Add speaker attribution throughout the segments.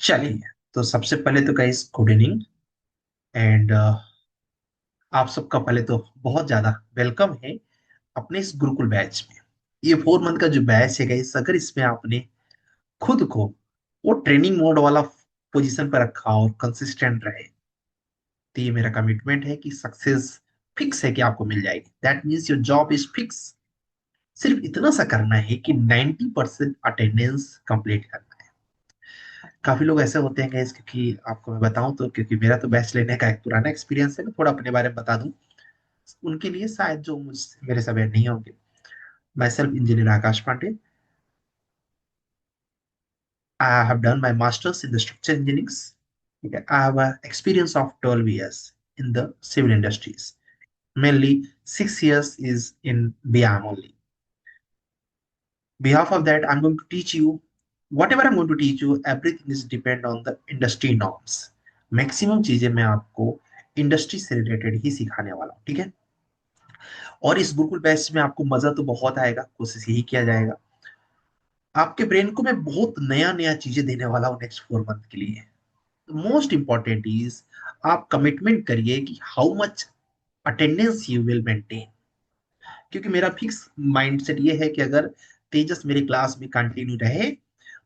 Speaker 1: चलिए, तो सबसे पहले तो गाइस गुड इवनिंग। एंड आप सबका पहले तो बहुत ज्यादा वेलकम है अपने इस गुरुकुल बैच में। ये 4 मंथ का जो बैच है गाइस, अगर इसमें आपने खुद को वो ट्रेनिंग मोड वाला पोजीशन पर रखा और कंसिस्टेंट रहे, तो ये मेरा कमिटमेंट है कि सक्सेस फिक्स है कि आपको मिल जाएगी। That means your job is fix. सिर्फ इतना सा करना है कि 90% अटेंडेंस कंप्लीट करना है। काफी लोग ऐसे होते हैं guys, क्योंकि आपको मैं बताऊं तो, क्योंकि मेरा तो बैच लेने का एक पुराना एक्सपीरियंस है, मैं थोड़ा अपने बारे में बता दूं उनके लिए शायद जो मुझ मेरे से अवेयर नहीं होंगे। Myself engineer Akash Pandey. I have done my masters in the structure engineering. ठीक है, I have experience of 12 years in the civil industries. Mainly 6 years is in BIM only. Behalf of that, I'm going to teach you whatever I'm going to teach you. Everything is depend on the industry norms. Maximum चीजें मैं आपको industry से related ही सिखाने वाला हूँ, ठीक है। और इस गुरुकुल बैच में आपको मजा तो बहुत आएगा, कोशिश यही किया जाएगा। आपके ब्रेन को मैं बहुत नया नया चीजें देने वाला हूँ नेक्स्ट 4 मंथ के लिए। मोस्ट इंपॉर्टेंट इज आप कमिटमेंट करिए कि how much attendance you will maintain. क्योंकि मेरा फिक्स माइंडसेट ये है कि अगर तेजस मेरी क्लास में कंटिन्यू रहे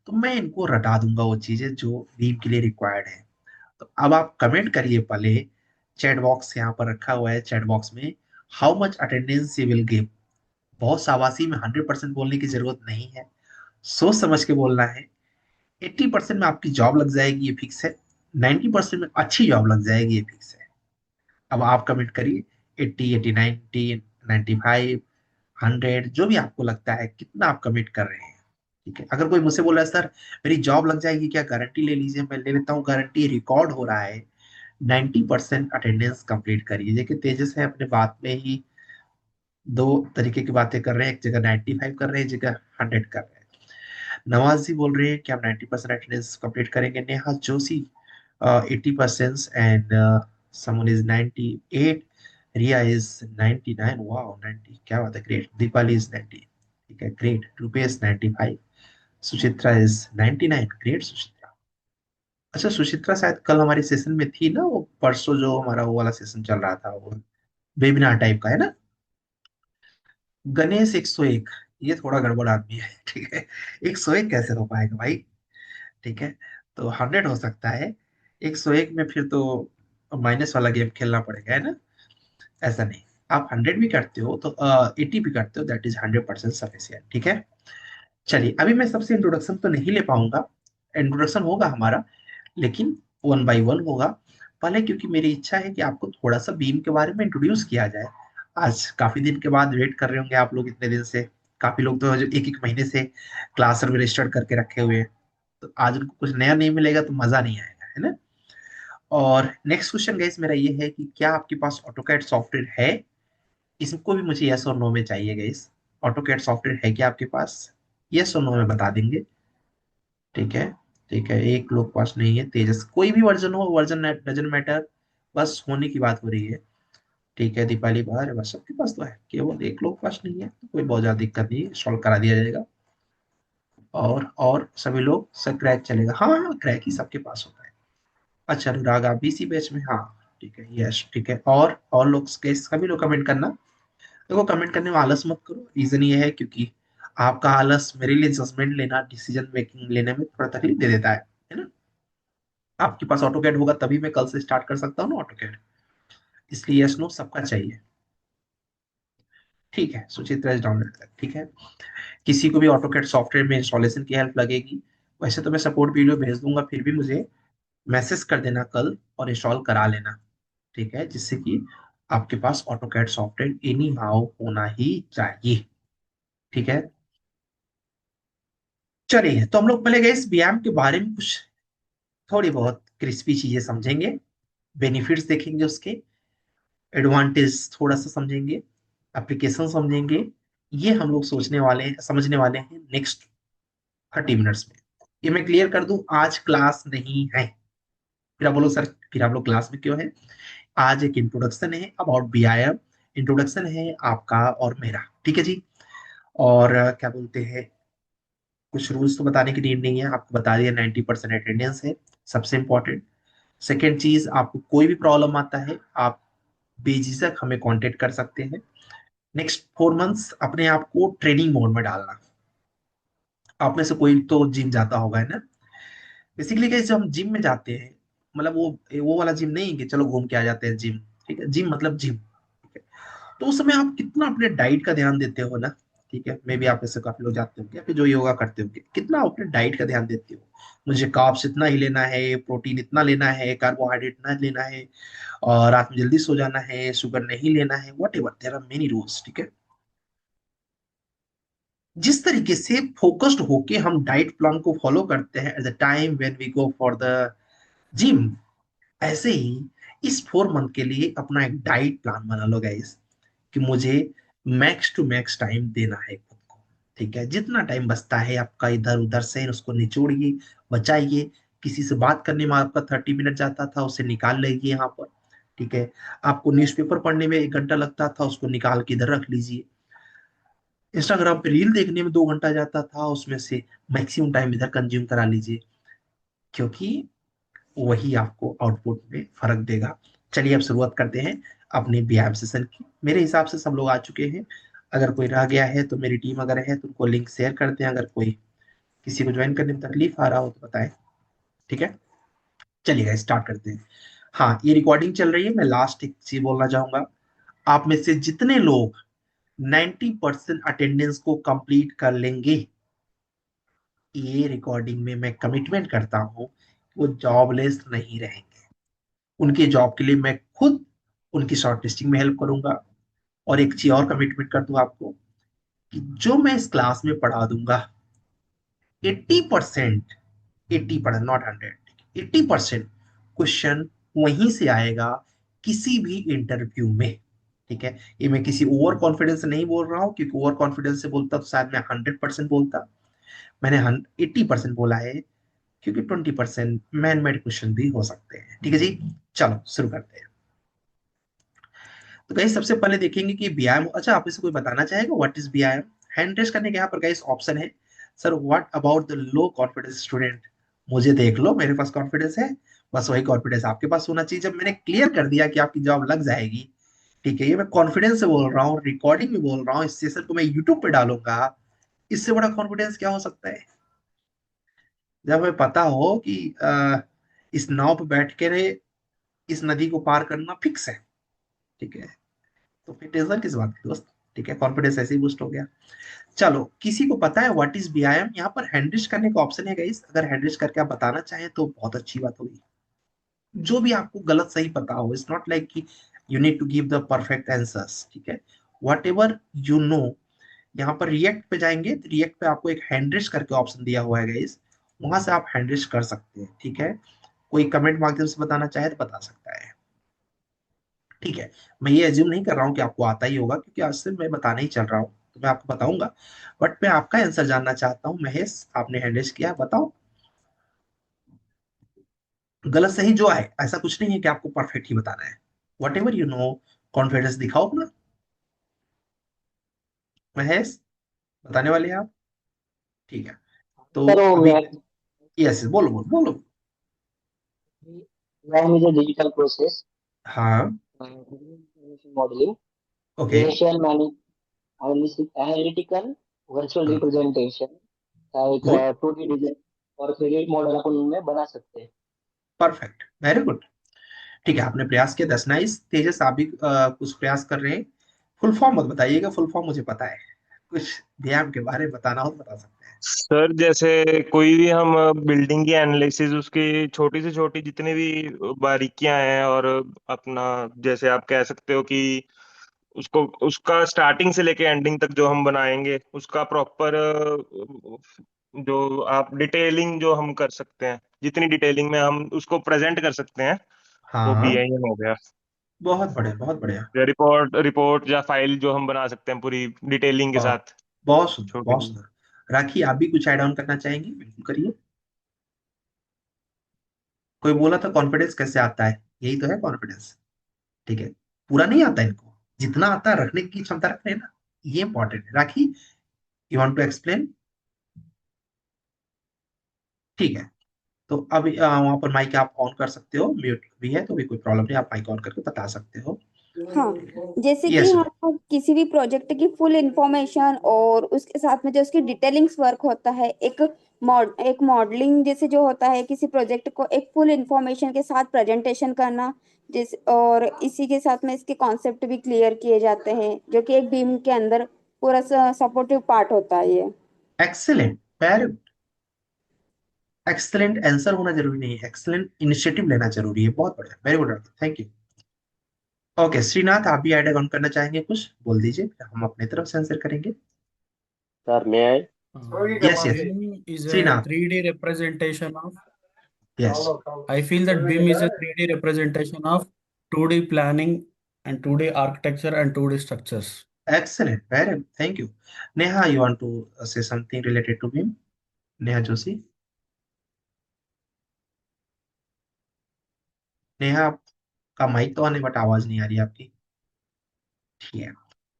Speaker 1: तो मैं इनको रटा दूंगा वो चीजें जो बीम के लिए रिक्वायर्ड है। तो अब आप कमेंट करिए पहले। चैट बॉक्स यहाँ पर रखा हुआ है, चैट बॉक्स में how much attendance you will give. बहुत शाबाशी में 100% बोलने की जरूरत नहीं है, सोच समझ के बोलना है। 80% में आपकी जॉब लग जाएगी, ये फिक्स है। 90% में अच्छी जॉब लग जाएगी, ये फिक्स है। अब आप कमेंट करिए 80, 80, 90, 95, 100, जो भी आपको लगता है कितना आप कमिट कर रहे हैं। ठीक है, अगर कोई मुझसे बोल रहा है सर मेरी जॉब लग जाएगी क्या, गारंटी ले लीजिए, मैं ले लेता हूँ गारंटी, रिकॉर्ड हो रहा है। 90% अटेंडेंस कंप्लीट करिए। देखिए तेजस है अपने बात में ही दो तरीके की बातें कर रहे हैं, एक जगह 95 कर रहे हैं, एक जगह 100 कर रहे हैं। नवाज जी बोल रहे हैं कि हम 90% अटेंडेंस कंप्लीट करेंगे। Neha Joshi 80%, and someone is 98। Riya is 99। Wow 90, क्या बात है, ग्रेट। दीपाली इज 90, ठीक है, great. Rupesh 95। Suchitra is 99, great Suchitra. अच्छा, सुचित्रा शायद कल हमारे सेशन में थी ना, वो परसों जो हमारा वो वाला सेशन चल रहा था, वो वेबिनार टाइप का है ना। गणेश 101, ये थोड़ा गड़बड़ आदमी है ठीक है। 101 कैसे हो पाएगा भाई। ठीक है, तो 100 हो सकता है। 101 में फिर तो माइनस वाला गेम खेलना पड़ेगा, है ना। ऐसा नहीं, आप 100 भी करते हो तो 80 भी करते हो, दैट इज 100% सफिशियंट, ठीक है। चलिए, अभी मैं सबसे इंट्रोडक्शन तो नहीं ले पाऊंगा। इंट्रोडक्शन होगा हमारा, लेकिन वन बाय वन होगा। पहले क्योंकि मेरी इच्छा है कि आपको थोड़ा सा बीम के बारे में इंट्रोड्यूस किया जाए। आज काफी दिन के बाद वेट कर रहे होंगे आप लोग, इतने दिन से। काफी लोग तो जो एक एक महीने से क्लास रजिस्टर्ड करके रखे हुए हैं, तो आज उनको कुछ नया नहीं मिलेगा तो मजा नहीं आएगा, है ना। और नेक्स्ट क्वेश्चन गाइस मेरा ये है कि क्या आपके पास ऑटोकैड सॉफ्टवेयर है। इसको भी मुझे यस और नो में चाहिए गाइस। ऑटोकैड सॉफ्टवेयर है क्या आपके पास। यस और नो में बता देंगे। ठीक है, ठीक है, एक लोग पास नहीं है। तेजस, कोई भी वर्जन हो, वर्जन डजंट मैटर, बस होने की बात हो रही है। ठीक है, दीपाली बाहर है, बस सबके पास तो है, केवल एक लोग पास नहीं है, तो कोई बहुत ज्यादा दिक्कत नहीं है, सॉल्व करा दिया जाएगा। और सभी लोग सब क्रैक चलेगा। हाँ हाँ, क्रैक ही सबके पास होता है। अच्छा अनुराग, आप बीसी बैच में, हाँ ठीक है, यस ठीक है। और लोग के सभी लोग कमेंट करना। देखो, कमेंट करने में आलस मत करो, रीजन ये है क्योंकि आपका आलस मेरे लिए जजमेंट लेना, डिसीजन मेकिंग लेने में थोड़ा तकलीफ दे देता है ना। आपके पास ऑटो कैड होगा तभी मैं कल से स्टार्ट कर सकता हूँ ना ऑटो कैड। इसलिए यस नो सबका चाहिए। ठीक है, सुचित्रा इज डाउनलोड, ठीक है। किसी को भी ऑटो कैड सॉफ्टवेयर में इंस्टॉलेशन की हेल्प लगेगी, वैसे तो मैं सपोर्ट वीडियो भेज दूंगा, फिर भी मुझे मैसेज कर देना कल और इंस्टॉल करा लेना। ठीक है, जिससे कि आपके पास AutoCAD software anyhow होना ही चाहिए। ठीक है, चलिए, तो हम लोग पहले गए इस व्यायाम के बारे में कुछ थोड़ी बहुत क्रिस्पी चीजें समझेंगे। बेनिफिट्स देखेंगे उसके, एडवांटेज थोड़ा सा समझेंगे, एप्लीकेशन समझेंगे। ये हम लोग सोचने वाले हैं, समझने वाले हैं नेक्स्ट 30 मिनट्स में। ये मैं क्लियर कर दूं, आज क्लास नहीं है। फिर आप बोलो सर, फिर आप लोग क्लास में क्यों है। आज एक इंट्रोडक्शन है अबाउट बीआईएम। इंट्रोडक्शन है आपका और मेरा, ठीक है जी। और क्या बोलते हैं, कुछ रूल्स तो बताने की नीड नहीं है, आपको बता दिया 90% अटेंडेंस है सबसे इंपॉर्टेंट। सेकेंड चीज, आपको कोई भी प्रॉब्लम आता है आप बेझिझक हमें कांटेक्ट कर सकते हैं। नेक्स्ट 4 मंथ्स अपने आप को ट्रेनिंग मोड में डालना। आप में से कोई तो जिम जाता होगा, है ना? बेसिकली जब हम जिम में जाते हैं, मतलब वो वाला जिम नहीं कि चलो घूम के आ जाते हैं जिम, ठीक है? जिम मतलब जिम, ठीक है? तो उस समय आप कितना अपने डाइट का ध्यान देते हो ना, ठीक है? मे भी आप में से काफी लोग जाते होंगे या फिर जो योगा करते होंगे, कितना आप अपने डाइट का ध्यान देते हो? मुझे कार्ब्स इतना ही लेना है, प्रोटीन इतना लेना है, कार्बोहाइड्रेट इतना लेना है, और रात में जल्दी सो जाना है, शुगर नहीं लेना है, whatever there are many rules, ठीक है? जिस तरीके से फोकस्ड होके हम डाइट प्लान को फॉलो करते हैं at the time when we go for the gym, ऐसे ही इस 4 मंथ के लिए अपना एक डाइट प्लान बना लो गाइस, कि मुझे मैक्स टू मैक्स टाइम देना है खुद को, ठीक है? जितना टाइम बचता है आपका इधर उधर से उसको निचोड़िए, बचाइए। किसी से बात करने में आपका 30 मिनट जाता था, उसे निकाल लीजिए यहाँ पर, ठीक है? आपको न्यूज़पेपर पढ़ने में 1 घंटा लगता था, उसको निकाल के इधर रख लीजिए। इंस्टाग्राम पे रील देखने में 2 घंटा जाता था, उसमें से मैक्सिमम टाइम इधर कंज्यूम करा लीजिए, क्योंकि वही आपको आउटपुट में फर्क देगा। चलिए अब शुरुआत करते हैं अपने व्यायाम सेशन की। मेरे हिसाब से सब लोग आ चुके हैं। अगर कोई रह गया है तो मेरी टीम अगर है तो उनको लिंक शेयर करते हैं, अगर कोई किसी को ज्वाइन करने में तकलीफ आ रहा हो तो बताएं, ठीक है? चलिए स्टार्ट करते हैं। हाँ, ये रिकॉर्डिंग चल रही है। मैं लास्ट एक चीज बोलना चाहूंगा, आप में से जितने लोग 90% अटेंडेंस को कंप्लीट कर लेंगे, ये रिकॉर्डिंग में मैं कमिटमेंट करता हूँ, वो जॉबलेस नहीं रहेंगे। उनके जॉब के लिए मैं खुद उनकी शॉर्ट लिस्टिंग में हेल्प करूंगा। और एक चीज और कमिटमेंट कर दूं आपको, कि जो मैं इस क्लास में पढ़ा दूंगा, 80%, 80% नॉट 100, 80% क्वेश्चन वहीं से आएगा, किसी भी इंटरव्यू में, ठीक है? ये मैं किसी ओवर कॉन्फिडेंस से नहीं बोल रहा हूँ, क्योंकि ओवर कॉन्फिडेंस से बोलता तो शायद मैं 100% बोलता। मैंने 80% बोला है, क्योंकि 20% मैन मेड क्वेश्चन भी हो सकते हैं, ठीक है जी? चलो शुरू करते हैं। तो गाइस सबसे पहले देखेंगे कि व्यायाम, अच्छा आप इसे कोई बताना चाहेगा व्हाट इज व्यायाम? हैंड रेस करने के यहाँ पर गाइस ऑप्शन है। Sir what about the low confidence student? मुझे देख लो, मेरे पास कॉन्फिडेंस है, बस वही कॉन्फिडेंस आपके पास होना चाहिए। जब मैंने क्लियर कर दिया कि आपकी जॉब लग जाएगी, ठीक है? ये मैं कॉन्फिडेंस से बोल रहा हूँ, रिकॉर्डिंग में बोल रहा हूँ, इस सेशन को मैं यूट्यूब पे डालूंगा। इससे बड़ा कॉन्फिडेंस क्या हो सकता है? जब हमें पता हो कि इस नाव पे बैठ के इस नदी को पार करना फिक्स है, ठीक है? तो फिर टेंशन किस बात की दोस्त, ठीक है? कॉन्फिडेंस ऐसे ही बूस्ट हो गया। चलो, किसी को पता है व्हाट इज व्यायाम? यहाँ पर हैंडरिश करने का ऑप्शन है गाइस, अगर हैंडरिश करके आप बताना चाहें तो बहुत अच्छी बात होगी। जो भी आपको गलत सही पता हो, इट्स नॉट लाइक कि you need to give the perfect answers, ठीक है? Whatever you know. यहाँ पर रिएक्ट पे जाएंगे तो रिएक्ट पे आपको एक हैंडरिश करके ऑप्शन दिया हुआ है गाइस, वहां से आप हैंडरिश कर सकते हैं, ठीक है? कोई कमेंट माध्यम से बताना चाहे तो बता सकता है, ठीक है? मैं ये एज्यूम नहीं कर रहा हूँ कि आपको आता ही होगा, क्योंकि आज से मैं बताने ही चल रहा हूँ, तो मैं आपको बताऊंगा। बट मैं आपका आंसर जानना चाहता हूँ। महेश, आपने हैंडल किया, बताओ। गलत सही जो आए, ऐसा कुछ नहीं है कि आपको परफेक्ट ही बताना है। Whatever you no, confidence दिखाओ अपना। महेश, बताने वाले हैं आप? ठीक है। तो
Speaker 2: सर वो
Speaker 1: अभी,
Speaker 2: मैथ
Speaker 1: यस, बोलो बोलो बोलो।
Speaker 2: Math is a digital process
Speaker 1: हाँ।
Speaker 2: Modelling
Speaker 1: okay.
Speaker 2: Special analytical virtual
Speaker 1: हाँ,
Speaker 2: रिप्रेजेंटेशन का एक
Speaker 1: गुड,
Speaker 2: 2D डिजाइन और 3D मॉडल अपन उनमें बना सकते हैं।
Speaker 1: Perfect, very good. ठीक है, आपने प्रयास किया, दस नाइस। तेजस, आप भी कुछ प्रयास कर रहे हैं। फुल फॉर्म मत बताइएगा, फुल फॉर्म मुझे पता है। कुछ व्यायाम के बारे में बताना हो तो बता सकते हैं।
Speaker 3: सर जैसे कोई भी हम बिल्डिंग की एनालिसिस उसकी छोटी से छोटी जितनी भी बारीकियां हैं और अपना जैसे आप कह सकते हो कि उसको उसका स्टार्टिंग से लेके एंडिंग तक जो हम बनाएंगे उसका प्रॉपर जो आप डिटेलिंग जो हम कर सकते हैं जितनी डिटेलिंग में हम उसको प्रेजेंट कर सकते हैं वो
Speaker 1: हाँ,
Speaker 3: बीआईएम हो गया।
Speaker 1: बहुत बढ़िया, बहुत बढ़िया।
Speaker 3: या रिपोर्ट रिपोर्ट या फाइल जो हम बना सकते हैं पूरी डिटेलिंग के
Speaker 1: बहुत,
Speaker 3: साथ
Speaker 1: बहुत सुंदर,
Speaker 3: छोटी
Speaker 1: बहुत
Speaker 3: सी।
Speaker 1: सुंदर। राखी, आप भी कुछ ऐड ऑन करना चाहेंगे? बिल्कुल करिए। कोई बोला था कॉन्फिडेंस कैसे आता है, यही तो है कॉन्फिडेंस, ठीक है? पूरा नहीं आता इनको, जितना आता है रखने की क्षमता रख रहे हैं ना, ये इंपॉर्टेंट है। राखी, यू वांट टू एक्सप्लेन? ठीक है। तो अभी वहां पर माइक आप ऑन कर सकते हो, म्यूट भी है तो भी कोई प्रॉब्लम नहीं, आप माइक ऑन करके बता सकते हो।
Speaker 4: हाँ, जैसे कि
Speaker 1: यस।
Speaker 4: हम किसी भी प्रोजेक्ट की फुल इंफॉर्मेशन और उसके साथ में जो उसकी डिटेलिंग्स वर्क होता है, एक मॉडलिंग जैसे जो होता है, किसी प्रोजेक्ट को एक फुल इंफॉर्मेशन के साथ प्रेजेंटेशन करना, जिस और इसी के साथ में इसके कॉन्सेप्ट भी क्लियर किए जाते हैं, जो कि एक बीम के अंदर पूरा सपोर्टिव पार्ट होता है ये।
Speaker 1: Excellent, very excellent. आंसर होना जरूरी नहीं है, एक्सेलेंट इनिशिएटिव लेना जरूरी है। बहुत बढ़िया, very good, thank you. Okay Srinath, आप भी ऐड ऑन करना चाहेंगे, कुछ बोल दीजिए, फिर हम अपनी तरफ से आंसर करेंगे।
Speaker 2: सर मैं आई।
Speaker 1: Yes yes,
Speaker 5: BIM is a
Speaker 1: Srinath.
Speaker 5: 3D representation of,
Speaker 1: yes,
Speaker 5: I feel that BIM is a 3D representation of 2D planning and 2D architecture and 2D structures.
Speaker 1: excellent, very thank you. Neha, you want to say something related to him? Neha Joshi. Neha, आपका mic तो on है but आवाज नहीं आ रही आपकी। ठीक है,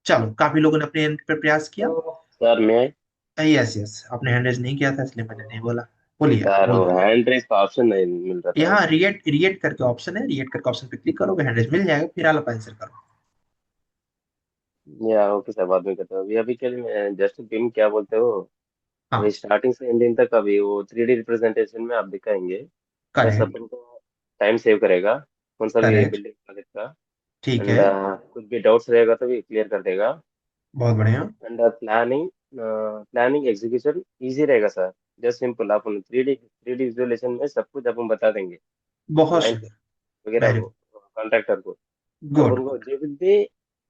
Speaker 1: चलो, काफी लोगों ने अपने एंड पर प्रयास किया।
Speaker 2: सर मैं आई।
Speaker 1: यस यस, आपने हैंड रेज नहीं किया था इसलिए मैंने नहीं बोला। बोलिए, आप
Speaker 2: सर
Speaker 1: बोल
Speaker 2: वो
Speaker 1: रहे हैं।
Speaker 2: हैंड रेस का ऑप्शन नहीं मिल रहा था।
Speaker 1: यहाँ रिएक्ट रिएक्ट करके ऑप्शन है, रिएक्ट करके ऑप्शन पे क्लिक करोगे, हैंड रेज मिल जाएगा, फिर आप आंसर करो।
Speaker 2: या ओके सर, बाद में करते हो। अभी अभी के लिए मैं जस्ट बिम क्या बोलते हो, अभी
Speaker 1: हाँ,
Speaker 2: स्टार्टिंग से एंडिंग तक अभी वो 3D रिप्रेजेंटेशन में आप दिखाएंगे। बस
Speaker 1: करेक्ट,
Speaker 2: अपन को टाइम सेव करेगा कौन सा भी
Speaker 1: करेक्ट,
Speaker 2: बिल्डिंग प्रोजेक्ट का।
Speaker 1: ठीक
Speaker 2: एंड
Speaker 1: है,
Speaker 2: कुछ भी डाउट्स रहेगा तो भी क्लियर कर देगा।
Speaker 1: बहुत बढ़िया,
Speaker 2: एंड प्लानिंग एग्जीक्यूशन इजी रहेगा सर। जस्ट सिंपल अपन 3D विजुअलाइजेशन में सब कुछ अपन बता देंगे,
Speaker 1: बहुत
Speaker 2: क्लाइंट
Speaker 1: सुंदर,
Speaker 2: वगैरह
Speaker 1: वेरी
Speaker 2: को, कॉन्ट्रैक्टर को।
Speaker 1: गुड
Speaker 2: अपन को
Speaker 1: गुड।
Speaker 2: जो भी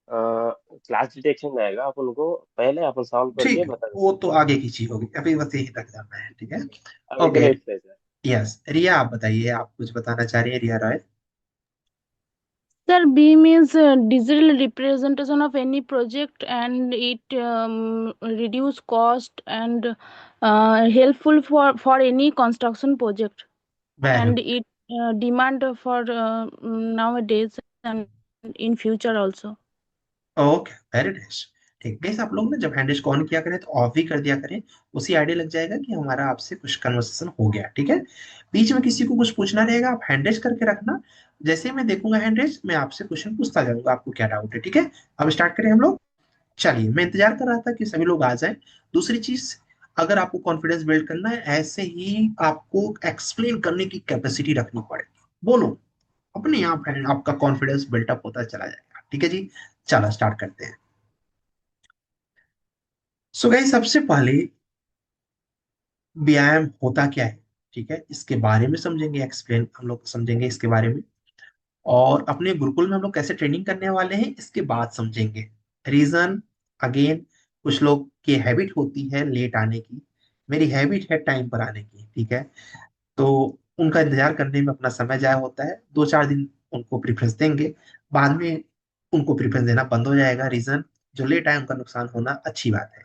Speaker 2: क्लास डिटेक्शन आएगा अपन को पहले अपन सॉल्व
Speaker 1: ठीक
Speaker 2: करके
Speaker 1: है,
Speaker 2: बता
Speaker 1: वो
Speaker 2: देंगे।
Speaker 1: तो आगे की चीज होगी, अभी बस यही तक जाना है, ठीक है।
Speaker 2: अभी के
Speaker 1: ओके,
Speaker 2: लिए इतना ही सर।
Speaker 1: यस, रिया आप बताइए, आप कुछ बताना चाह रही हैं, रिया राय।
Speaker 6: Sir, BIM is a digital representation of any project, and it reduce cost and helpful for any construction project,
Speaker 1: very
Speaker 6: and it demand for nowadays and in future also.
Speaker 1: Okay, very nice. ठीक, gas आप लोग ना जब hand को on किया करें तो of भी कर दिया करें, उसी आइडिया लग जाएगा कि हमारा आपसे कुछ कन्वर्सेशन हो गया, ठीक है। बीच में किसी को कुछ पूछना रहेगा, आप हैंड करके रखना। जैसे ही मैं देखूंगा हैंड, मैं आपसे क्वेश्चन पूछता जाऊंगा, आपको क्या डाउट है, ठीक है। अब स्टार्ट करें हम लोग। चलिए, मैं इंतजार कर रहा था कि सभी लोग आ जाएं। दूसरी चीज, अगर आपको कॉन्फिडेंस बिल्ड करना है, ऐसे ही आपको एक्सप्लेन करने की कैपेसिटी रखनी पड़ेगी। बोलो, अपने आप आपका कॉन्फिडेंस बिल्टअप होता चला जाएगा, ठीक है जी। चलो स्टार्ट करते हैं। सो गाइस, सबसे पहले व्यायाम होता क्या है, ठीक है, इसके बारे में समझेंगे, एक्सप्लेन हम लोग समझेंगे इसके बारे में। और अपने गुरुकुल में हम लोग कैसे ट्रेनिंग करने वाले हैं इसके बाद समझेंगे। रीजन, अगेन, कुछ लोग की हैबिट होती है लेट आने की, मेरी हैबिट है टाइम पर आने की, ठीक है। तो उनका इंतजार करने में अपना समय जाया होता है, 2-4 दिन उनको प्रेफरेंस देंगे, बाद में उनको प्रेफरेंस देना बंद हो जाएगा। रीजन, जो लेट आए उनका नुकसान होना अच्छी बात है,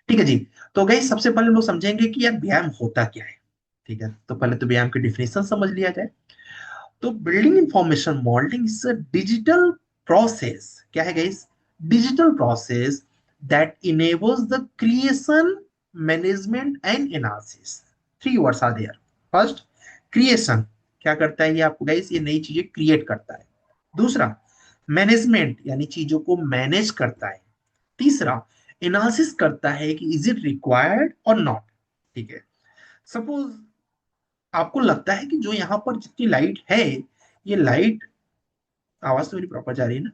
Speaker 1: ठीक है जी। तो गई सबसे पहले हम लोग समझेंगे कि यार व्यायाम होता क्या है, ठीक है। तो पहले तो व्यायाम की डिफिनेशन समझ लिया जाए। तो building information modelling is a digital process, क्या है guys, digital process that enables the creation, management and analysis. Three words are there. First, creation, क्या करता है ये आपको गाइस, ये नई चीजें क्रिएट करता है। दूसरा, मैनेजमेंट, यानी चीजों को मैनेज करता है। तीसरा, एनालिसिस करता है कि इज इट रिक्वायर्ड और नॉट, ठीक है। सपोज आपको लगता है कि जो यहाँ पर जितनी लाइट है, ये लाइट, आवाज तो मेरी प्रॉपर जा रही है ना,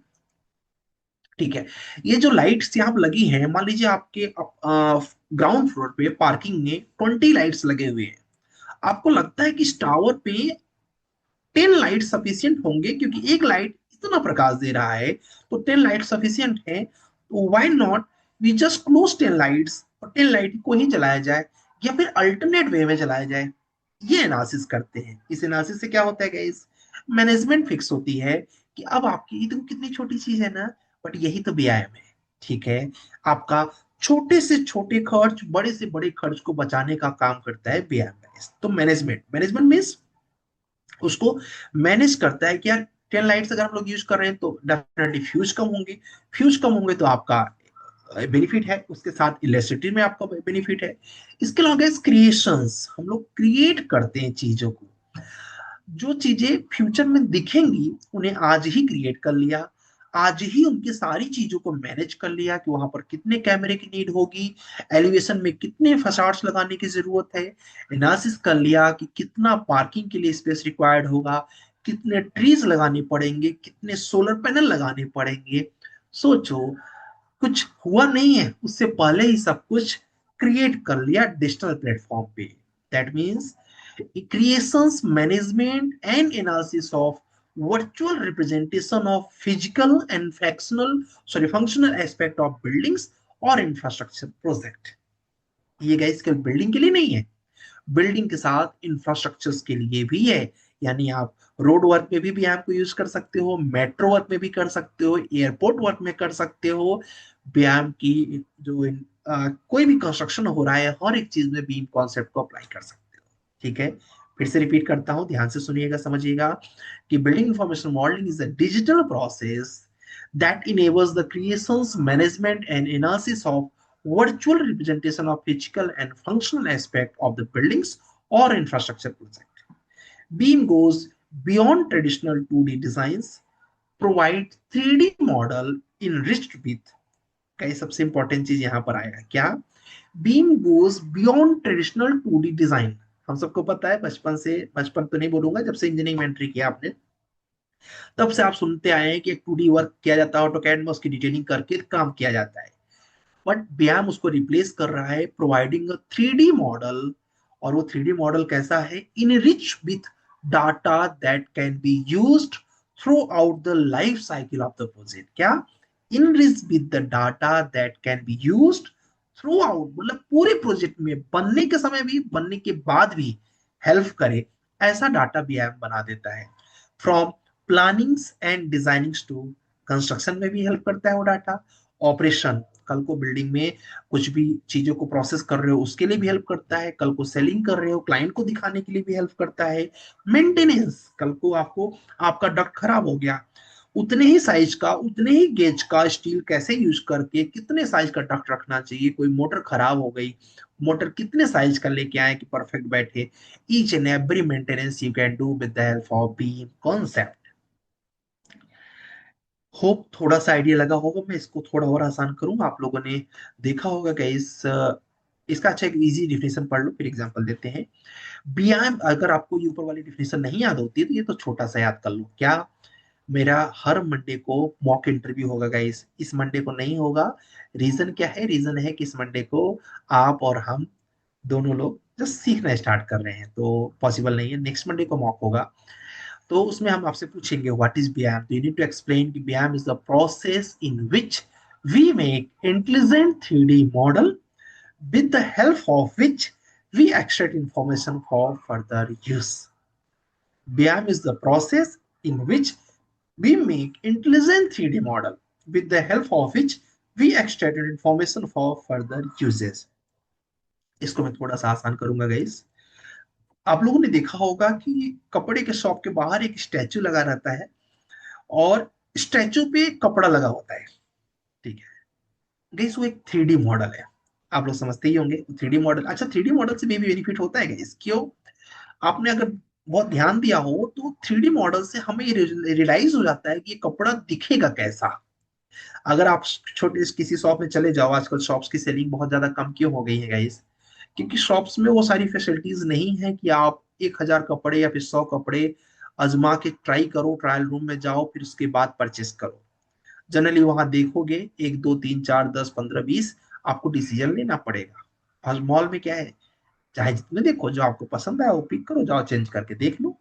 Speaker 1: ठीक है। ये जो लाइट्स यहाँ पर लगी हैं, मान लीजिए आपके ग्राउंड फ्लोर पे पार्किंग में 20 लाइट्स लगे हुए हैं। आपको लगता है कि इस टावर पे 10 लाइट सफिशियंट होंगे, क्योंकि एक लाइट इतना प्रकाश दे रहा है, तो 10 लाइट सफिशियंट है, तो why not we just close 10 lights और 10 लाइट को ही जलाया जाए, या फिर अल्टरनेट वे में जलाया जाए। ये एनालिसिस करते हैं। इस एनालिसिस से क्या होता है गाइस, मैनेजमेंट फिक्स होती है कि अब आपकी, ये तो कितनी छोटी चीज है ना, बट यही तो व्यायाम है, ठीक है। आपका छोटे से छोटे खर्च, बड़े से बड़े खर्च को बचाने का काम करता है व्यायाम। तो मैनेजमेंट, मैनेजमेंट मीन्स उसको मैनेज करता है कि यार 10 लाइट्स अगर हम लोग यूज कर रहे हैं तो डेफिनेटली फ्यूज कम होंगे, फ्यूज कम होंगे तो आपका बेनिफिट है, उसके साथ इलेस्ट्रेटिव में आपका बेनिफिट है। इसके अलावा क्रिएशंस, हम लोग क्रिएट करते हैं चीजों को, जो चीजें फ्यूचर में दिखेंगी उन्हें आज ही क्रिएट कर लिया, आज ही उनकी सारी चीजों को मैनेज कर लिया कि वहां पर कितने कैमरे की नीड होगी, एलिवेशन में कितने फसाड्स लगाने की जरूरत है, एनालिसिस कर लिया कि कितना पार्किंग के लिए स्पेस रिक्वायर्ड होगा, कितने ट्रीज लगाने पड़ेंगे, कितने सोलर पैनल लगाने पड़ेंगे। सोचो, कुछ हुआ नहीं है, उससे पहले ही सब कुछ क्रिएट कर लिया डिजिटल प्लेटफॉर्म पे। That means creations, management and analysis of virtual representation of physical and functional aspect of buildings और infrastructure project। ये गाइस केवल बिल्डिंग के लिए नहीं है, बिल्डिंग के साथ इंफ्रास्ट्रक्चर्स के लिए भी है। यानी आप रोड वर्क में भी व्यायाम को यूज कर सकते हो, मेट्रो वर्क में भी कर सकते हो, एयरपोर्ट वर्क में कर सकते हो। व्यायाम की जो कोई भी कंस्ट्रक्शन हो रहा है, हर एक चीज में बीम कॉन्सेप्ट को अप्लाई कर सकते हो। ठीक है, फिर से रिपीट करता हूं, ध्यान से सुनिएगा, समझिएगा कि building information modelling is a digital process that enables the creations, management, and analysis of virtual representation of physical and functional aspect of the buildings or infrastructure project. Beam goes beyond traditional 2D designs, provide 3D model enriched with, कई सबसे important चीज यहां पर आएगा क्या, beam goes beyond traditional 2D design. हम सबको पता है, बचपन से, बचपन तो नहीं बोलूंगा, जब से इंजीनियरिंग में एंट्री किया आपने तब से आप सुनते आए हैं कि एक 2D वर्क किया जाता है, ऑटोकैड में उसकी डिटेलिंग करके काम किया जाता है। बट व्यायाम उसको रिप्लेस कर रहा है, प्रोवाइडिंग अ 3D मॉडल। और वो 3D मॉडल कैसा है, enrich with data that can be used throughout the life cycle of the project. क्या, enrich with the data that can be used throughout, मतलब पूरे project में, बनने के समय भी, बनने के बाद भी हेल्प करे, ऐसा डाटा व्यायाम बना देता है। From plannings and designings to construction में भी हेल्प करता है वो डाटा। ऑपरेशन, कल को बिल्डिंग में कुछ भी चीजों को प्रोसेस कर रहे हो उसके लिए भी हेल्प करता है, कल को सेलिंग कर रहे हो क्लाइंट को दिखाने के लिए भी हेल्प करता है। मेंटेनेंस, कल को आपको, आपका डक्ट खराब हो गया, उतने ही साइज का, उतने ही गेज का स्टील कैसे यूज करके कितने साइज का डक्ट रखना चाहिए, कोई मोटर खराब हो गई, मोटर कितने साइज का लेके आए कि परफेक्ट बैठे। Each and every maintenance you can do with the help of beam concept. Hope थोड़ा सा आइडिया लगा होगा, मैं इसको थोड़ा और आसान करूंगा। आप लोगों ने देखा होगा कि इसका अच्छा एक इजी डिफिनेशन पढ़ लो, फिर एग्जांपल देते हैं। व्यायाम, अगर आपको ये ऊपर वाली डिफिनेशन नहीं याद होती है तो ये तो छोटा सा याद कर लो। क्या, मेरा हर मंडे को मॉक इंटरव्यू होगा गाइस, इस मंडे को नहीं होगा। रीजन क्या है, रीजन है कि इस मंडे को आप और हम दोनों लोग जस्ट सीखना स्टार्ट कर रहे हैं, तो पॉसिबल नहीं है। नेक्स्ट मंडे को मॉक होगा, तो उसमें हम आपसे पूछेंगे व्हाट इज व्यायाम, तो यू नीड टू एक्सप्लेन कि व्यायाम is the process in which we make intelligent 3D model with the help of which we extract information for further use. BIM is the process in which we make intelligent 3D model with the help of which we extract information for further uses. इसको मैं थोड़ा सा आसान करूंगा guys. आप लोगों ने देखा होगा कि कपड़े के शॉप के बाहर एक स्टैचू लगा रहता है और स्टैचू पे कपड़ा लगा होता है। ठीक है गाइस, वो एक 3D मॉडल है, आप लोग समझते ही होंगे 3D मॉडल। अच्छा, 3D मॉडल से भी बेनिफिट होता है गाइस, क्यों, आपने अगर बहुत ध्यान दिया हो तो 3D मॉडल से हमें रियलाइज हो जाता है कि ये कपड़ा दिखेगा कैसा। अगर आप छोटे किसी शॉप में चले जाओ, आजकल शॉप्स की सेलिंग बहुत ज्यादा कम क्यों हो गई है गाइस, क्योंकि शॉप्स में वो सारी फैसिलिटीज नहीं है कि आप 1,000 कपड़े या फिर 100 कपड़े आजमा के ट्राई करो, ट्रायल रूम में जाओ, फिर उसके बाद परचेस करो। जनरली वहां देखोगे 1 2 3 4 10 15 20 आपको डिसीजन लेना पड़ेगा। और मॉल में क्या है, चाहे जितने देखो, जो आपको पसंद है वो पिक करो, जाओ चेंज करके देख लो,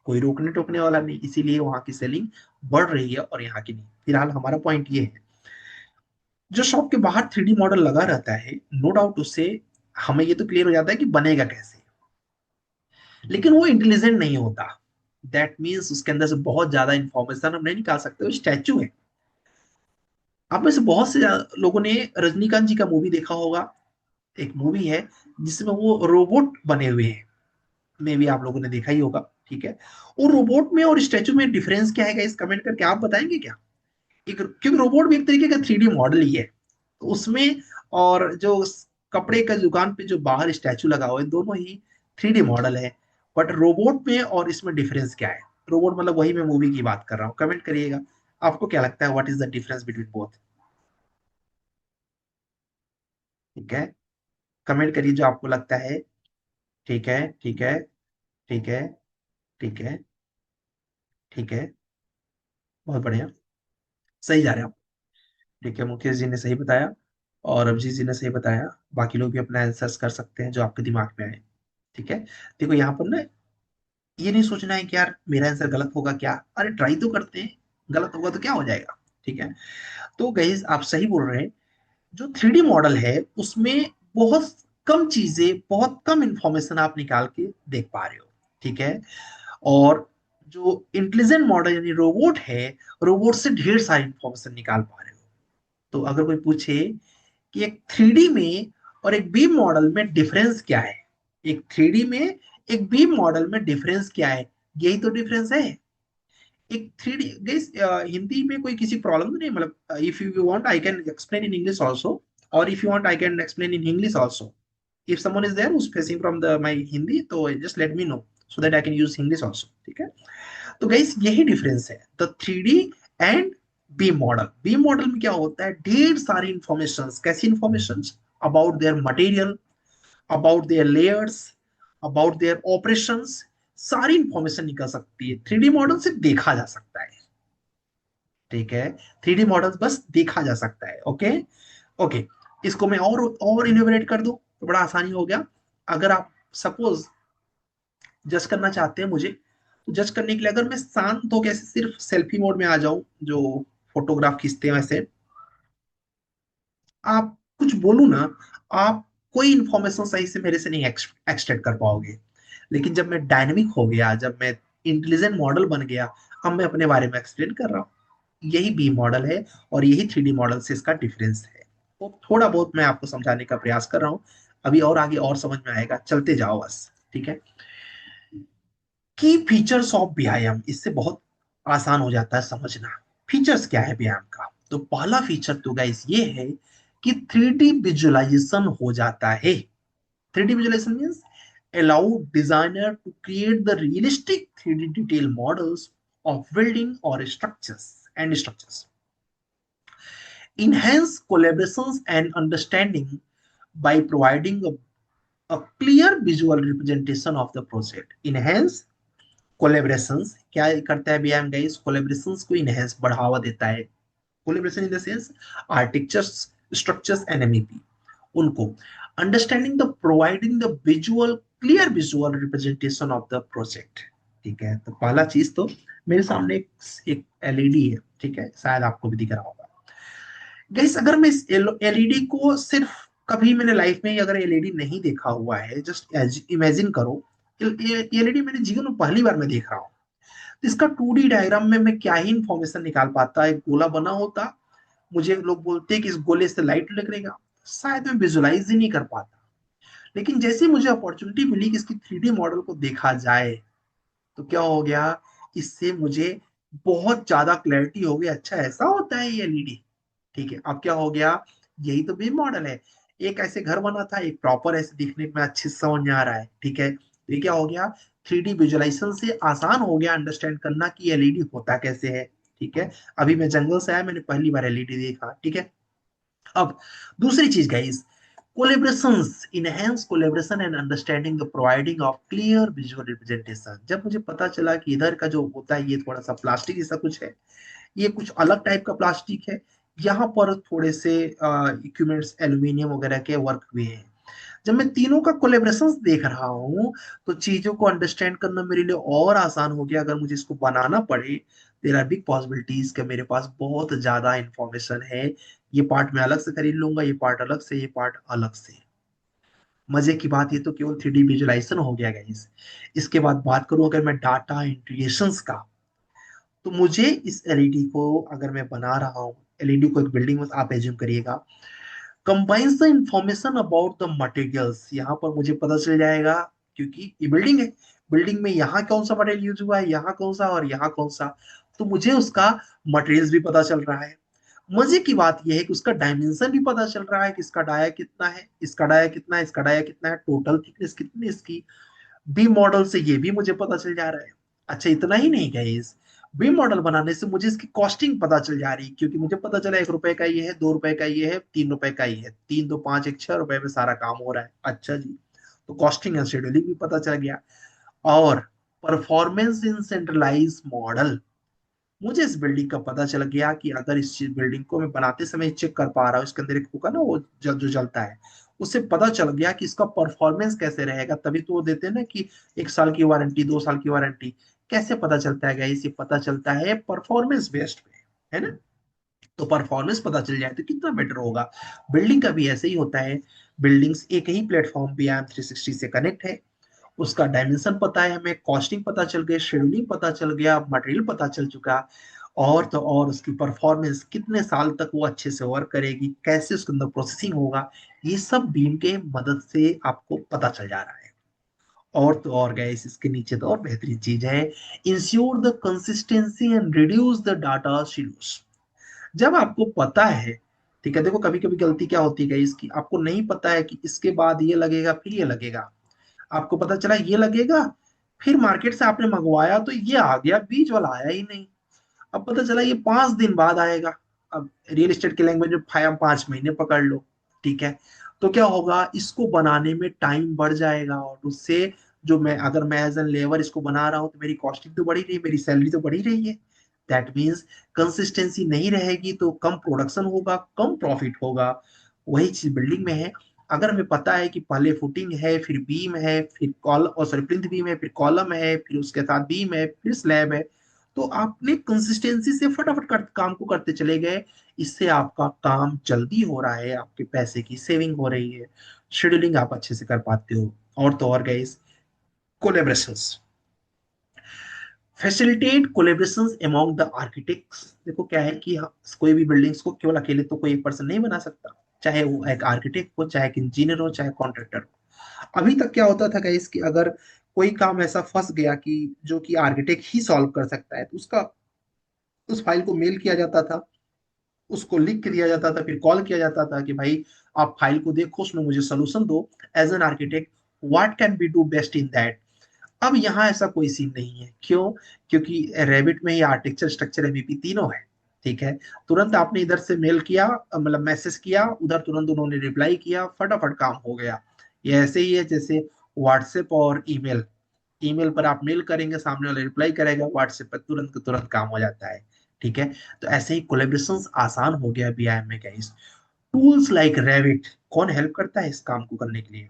Speaker 1: कोई रोकने टोकने वाला नहीं। इसीलिए वहां की सेलिंग बढ़ रही है और यहाँ की नहीं। फिलहाल हमारा पॉइंट ये है, जो शॉप के बाहर 3D मॉडल लगा रहता है, नो डाउट उससे हमें ये तो क्लियर हो जाता है कि बनेगा कैसे, लेकिन वो इंटेलिजेंट नहीं होता। दैट मीन्स उसके अंदर से बहुत ज्यादा इंफॉर्मेशन हम नहीं निकाल सकते। वो स्टैचू है। आप में से बहुत से लोगों ने रजनीकांत जी का मूवी देखा होगा, एक मूवी है जिसमें वो रोबोट बने हुए हैं, मे भी आप लोगों ने देखा ही होगा। ठीक है, और रोबोट में और स्टैचू में डिफरेंस क्या है इस कमेंट करके आप बताएंगे क्या? एक, क्योंकि रोबोट भी एक तरीके का 3D मॉडल ही है, तो उसमें और जो कपड़े का दुकान पे जो बाहर स्टैचू लगा हुआ है, दोनों ही 3D मॉडल है। बट रोबोट में और इसमें डिफरेंस क्या है? रोबोट मतलब वही, मैं मूवी की बात कर रहा हूँ, कमेंट करिएगा। आपको क्या लगता है, what is the difference between both? ठीक है, कमेंट करिए जो आपको लगता है। ठीक है, ठीक है, ठीक है, ठीक है, ठीक है, बहुत बढ़िया, सही जा रहे हैं आप। ठीक है, मुकेश जी ने सही बताया और अभिजीत जी ने सही बताया। बाकी लोग भी अपना आंसर्स कर सकते हैं जो आपके दिमाग में आए। ठीक है, देखो यहाँ पर ना, ये नहीं सोचना है कि यार मेरा आंसर गलत होगा क्या, अरे ट्राई तो करते हैं, गलत होगा तो क्या हो जाएगा। ठीक है, तो गाइस आप सही बोल रहे हैं। जो 3D मॉडल है उसमें बहुत कम चीजें, बहुत कम इंफॉर्मेशन आप निकाल के देख पा रहे हो। ठीक है, और जो इंटेलिजेंट मॉडल यानी रोबोट है, रोबोट से ढेर सारी इंफॉर्मेशन निकाल पा रहे हो। तो अगर कोई पूछे कि एक 3D में और एक बीम मॉडल में डिफरेंस क्या है, एक 3D में एक बीम मॉडल में डिफरेंस क्या है, यही तो डिफरेंस है। एक 3D गाइस, हिंदी में कोई किसी प्रॉब्लम तो नहीं, मतलब if you want I can explain in English also, और if you want I can explain in English also. if someone is there who's facing from the my hindi, तो just let me know so that I can use english also। ठीक है, तो guys यही difference है, the 3D and beam model. Beam model में क्या होता है, ढेर सारी इंफॉर्मेशन, कैसी information? About their material, about their layers, about their operations, सारी इंफॉर्मेशन निकल सकती है। 3D मॉडल से देखा जा सकता है। ठीक है, 3D मॉडल बस देखा जा सकता है। ओके, ओके, इसको मैं और इनोवेट कर दूं तो बड़ा आसानी हो गया। अगर आप सपोज जज करना चाहते हैं मुझे, तो जज करने के लिए अगर मैं शांत होकर ऐसे सिर्फ सेल्फी मोड में आ जाऊं, जो फोटोग्राफ खींचते हैं वैसे, आप कुछ बोलूं ना, आप कोई इंफॉर्मेशन सही से मेरे से नहीं एक्सट्रैक्ट कर पाओगे। लेकिन जब मैं डायनेमिक हो गया, जब मैं इंटेलिजेंट मॉडल बन गया, अब मैं अपने बारे में एक्सप्लेन कर रहा हूँ। यही बी मॉडल है और यही 3D मॉडल से इसका डिफरेंस है। तो थोड़ा बहुत मैं आपको समझाने का प्रयास कर रहा हूँ, अभी और आगे और समझ में आएगा, चलते जाओ बस। ठीक है, की फीचर्स ऑफ व्यायाम, इससे बहुत आसान हो जाता है समझना। फीचर्स क्या है व्यायाम का? तो पहला फीचर तो गाइस ये है कि 3D विजुअलाइजेशन हो जाता है। 3D visualization means allow designer to create the realistic 3D detail models of building or structures. Enhance collaborations and understanding by providing a clear visual representation of the project. Enhance कोलेबरेशंस क्या करता है व्यायाम guys? कोलेबरेशंस को enhance, बढ़ावा देता है। Collaboration in the sense architectures, structures and MEP, उनको understanding the providing the visual, clear visual representation of the project. ठीक है, तो पहला चीज तो मेरे सामने एक एलईडी है। ठीक है, शायद आपको भी दिख रहा होगा गाइस। अगर मैं इस एलईडी को सिर्फ, कभी मैंने लाइफ में अगर एलईडी नहीं देखा हुआ है, जस्ट इमेजिन करो, एलईडी मैंने जीवन में पहली बार मैं देख रहा हूँ, तो इसका 2D डायग्राम में मैं क्या ही इंफॉर्मेशन निकाल पाता? एक गोला बना होता, मुझे लोग बोलते कि इस गोले से लाइट निकलेगा, शायद मैं विजुलाइज ही नहीं कर पाता। लेकिन जैसे मुझे अपॉर्चुनिटी मिली कि इसकी 3D मॉडल को देखा जाए, तो क्या हो गया, इससे मुझे बहुत ज्यादा क्लैरिटी हो गई, अच्छा ऐसा होता है ये एलईडी। ठीक है, अब क्या हो गया, यही तो बीम मॉडल है। एक ऐसे घर बना था, एक प्रॉपर ऐसे दिखने में अच्छे से समझ में आ रहा है। ठीक है, तो ये क्या हो गया, 3D विजुअलाइजेशन से आसान हो गया अंडरस्टैंड करना कि एलईडी होता कैसे है। ठीक है, अभी मैं जंगल से आया, मैंने पहली बार एलईडी देखा। ठीक है, अब दूसरी चीज guys, collaborations, enhance collaboration and understanding the providing of clear visual representation. जब मुझे पता चला कि इधर का जो होता है ये थोड़ा सा प्लास्टिक जैसा कुछ है, ये कुछ अलग टाइप का प्लास्टिक है, यहाँ पर थोड़े से इक्विपमेंट्स एल्यूमिनियम वगैरह के वर्क हुए हैं। जब मैं तीनों का कोलेब्रेशन देख रहा हूँ, तो चीजों को अंडरस्टैंड करना मेरे लिए और आसान हो गया। अगर मुझे इसको बनाना पड़े, देयर आर बिग पॉसिबिलिटीज कि मेरे पास बहुत ज्यादा इंफॉर्मेशन है, ये पार्ट मैं अलग से खरीद लूंगा, ये पार्ट अलग से, ये पार्ट अलग से। मजे की बात, ये तो केवल 3D विजुअलाइजेशन हो गया गाइस। इसके बाद बात करूं अगर मैं डाटा इंटीग्रेशंस का, तो मुझे इस एलईडी को अगर मैं बना रहा हूँ, एलईडी को एक बिल्डिंग में आप एज्यूम करिएगा, combines the information about the materials, यहाँ पर मुझे पता चल जाएगा, क्योंकि ये बिल्डिंग है, बिल्डिंग में यहाँ कौन सा मटेरियल यूज हुआ है, यहाँ कौन सा और यहाँ कौन सा, तो मुझे उसका मटेरियल्स भी पता चल रहा है। मजे की बात यह है कि उसका डायमेंशन भी पता चल रहा है कि इसका डाया कितना है, इसका डाया कितना है, इसका डाया कितना है, टोटल थिकनेस कितनी है इसकी। बी मॉडल से ये भी मुझे पता चल जा रहा है। अच्छा, इतना ही नहीं गाइस, बी मॉडल बनाने से मुझे इसकी कॉस्टिंग पता चल जा रही है, क्योंकि मुझे पता चला 1 रुपए का ये है, 2 रुपए का ये है, 3 रुपए का ये है, 3 2 5 एक 6 रुपए में सारा काम हो रहा है। अच्छा जी, तो कॉस्टिंग एंड शेड्यूलिंग भी पता चल गया। और परफॉर्मेंस इन सेंट्रलाइज मॉडल, मुझे इस बिल्डिंग का पता चल गया कि अगर इस बिल्डिंग को मैं बनाते समय चेक कर पा रहा हूँ, इसके अंदर एक होगा ना वो जो जलता है, उससे पता चल गया कि इसका परफॉर्मेंस कैसे रहेगा। तभी तो वो देते हैं ना कि 1 साल की वारंटी, 2 साल की वारंटी। कैसे पता चलता है गाइस? ये पता चलता है परफॉर्मेंस बेस्ड पे, है ना। तो परफॉर्मेंस पता चल जाए तो कितना बेटर होगा। बिल्डिंग का भी ऐसे ही होता है। बिल्डिंग्स एक ही प्लेटफॉर्म BIM 360 से कनेक्ट है। उसका डायमेंशन पता है हमें, कॉस्टिंग पता चल गई, शेड्यूलिंग पता चल गया, मटेरियल पता चल चुका। और तो और उसकी परफॉर्मेंस कितने साल तक वो अच्छे से वर्क करेगी, कैसे उसके अंदर प्रोसेसिंग होगा, ये सब बीम के मदद से आपको पता चल जा रहा है। और तो और गैस, इसके नीचे तो और बेहतरीन चीज है, ensure the consistency and reduce the data silos. जब आपको पता है, ठीक है, देखो कभी कभी गलती क्या होती है इसकी, आपको नहीं पता है कि इसके बाद ये लगेगा फिर ये लगेगा। आपको पता चला ये लगेगा, फिर मार्केट से आपने मंगवाया तो ये आ गया, बीच वाला आया ही नहीं। अब पता चला ये 5 दिन बाद आएगा। अब रियल एस्टेट की लैंग्वेज में 5 महीने पकड़ लो, ठीक है। तो क्या होगा, इसको बनाने में टाइम बढ़ जाएगा, और उससे जो मैं एज एन लेबर इसको बना रहा हूँ तो मेरी कॉस्टिंग तो बढ़ी रही, मेरी सैलरी तो बढ़ी रही है। दैट मीन्स कंसिस्टेंसी नहीं रहेगी तो कम प्रोडक्शन होगा, कम प्रॉफिट होगा। वही चीज बिल्डिंग में है। अगर हमें पता है कि पहले फुटिंग है, फिर बीम है, फिर कॉल और सॉरी प्लिंथ बीम है, फिर कॉलम है, फिर उसके साथ बीम है, फिर स्लैब है, तो आपने कंसिस्टेंसी से फटाफट काम को करते चले गए। इससे आपका काम जल्दी हो रहा है, आपके पैसे की सेविंग हो रही है, शेड्यूलिंग आप अच्छे से कर पाते हो। और तो और guys, collaborations, facilitate collaborations among the architects. देखो क्या है कि कोई भी बिल्डिंग्स को केवल अकेले तो कोई एक पर्सन नहीं बना सकता, चाहे वो एक आर्किटेक्ट हो, चाहे एक इंजीनियर हो, चाहे कॉन्ट्रैक्टर हो। अभी तक क्या होता था गाइस कि अगर कोई काम ऐसा फंस गया कि जो कि आर्किटेक्ट ही सॉल्व कर सकता है, तो उसका उस फाइल को मेल किया जाता था, उसको लिख के दिया जाता था, फिर कॉल किया जाता था कि भाई आप फाइल को देखो, उसमें मुझे सोल्यूशन दो as an architect, what can be do best in that. अब यहाँ ऐसा कोई सीन नहीं है। क्यों? क्योंकि रेविट में ही आर्किटेक्चर, स्ट्रक्चर, एमईपी तीनों है, ठीक है। तुरंत आपने इधर से मेल किया, मतलब मैसेज किया, उधर तुरंत उन्होंने रिप्लाई किया, फटाफट काम हो गया। ये ऐसे ही है जैसे व्हाट्सएप और ईमेल। ईमेल पर आप मेल करेंगे, सामने वाला रिप्लाई करेगा, व्हाट्सएप पर तुरंत के तुरंत काम हो जाता है, ठीक है। तो ऐसे ही कोलेब्रेशन आसान हो गया बीआईएम में गाइस। टूल्स लाइक रेविट कौन हेल्प करता है इस काम को करने के लिए?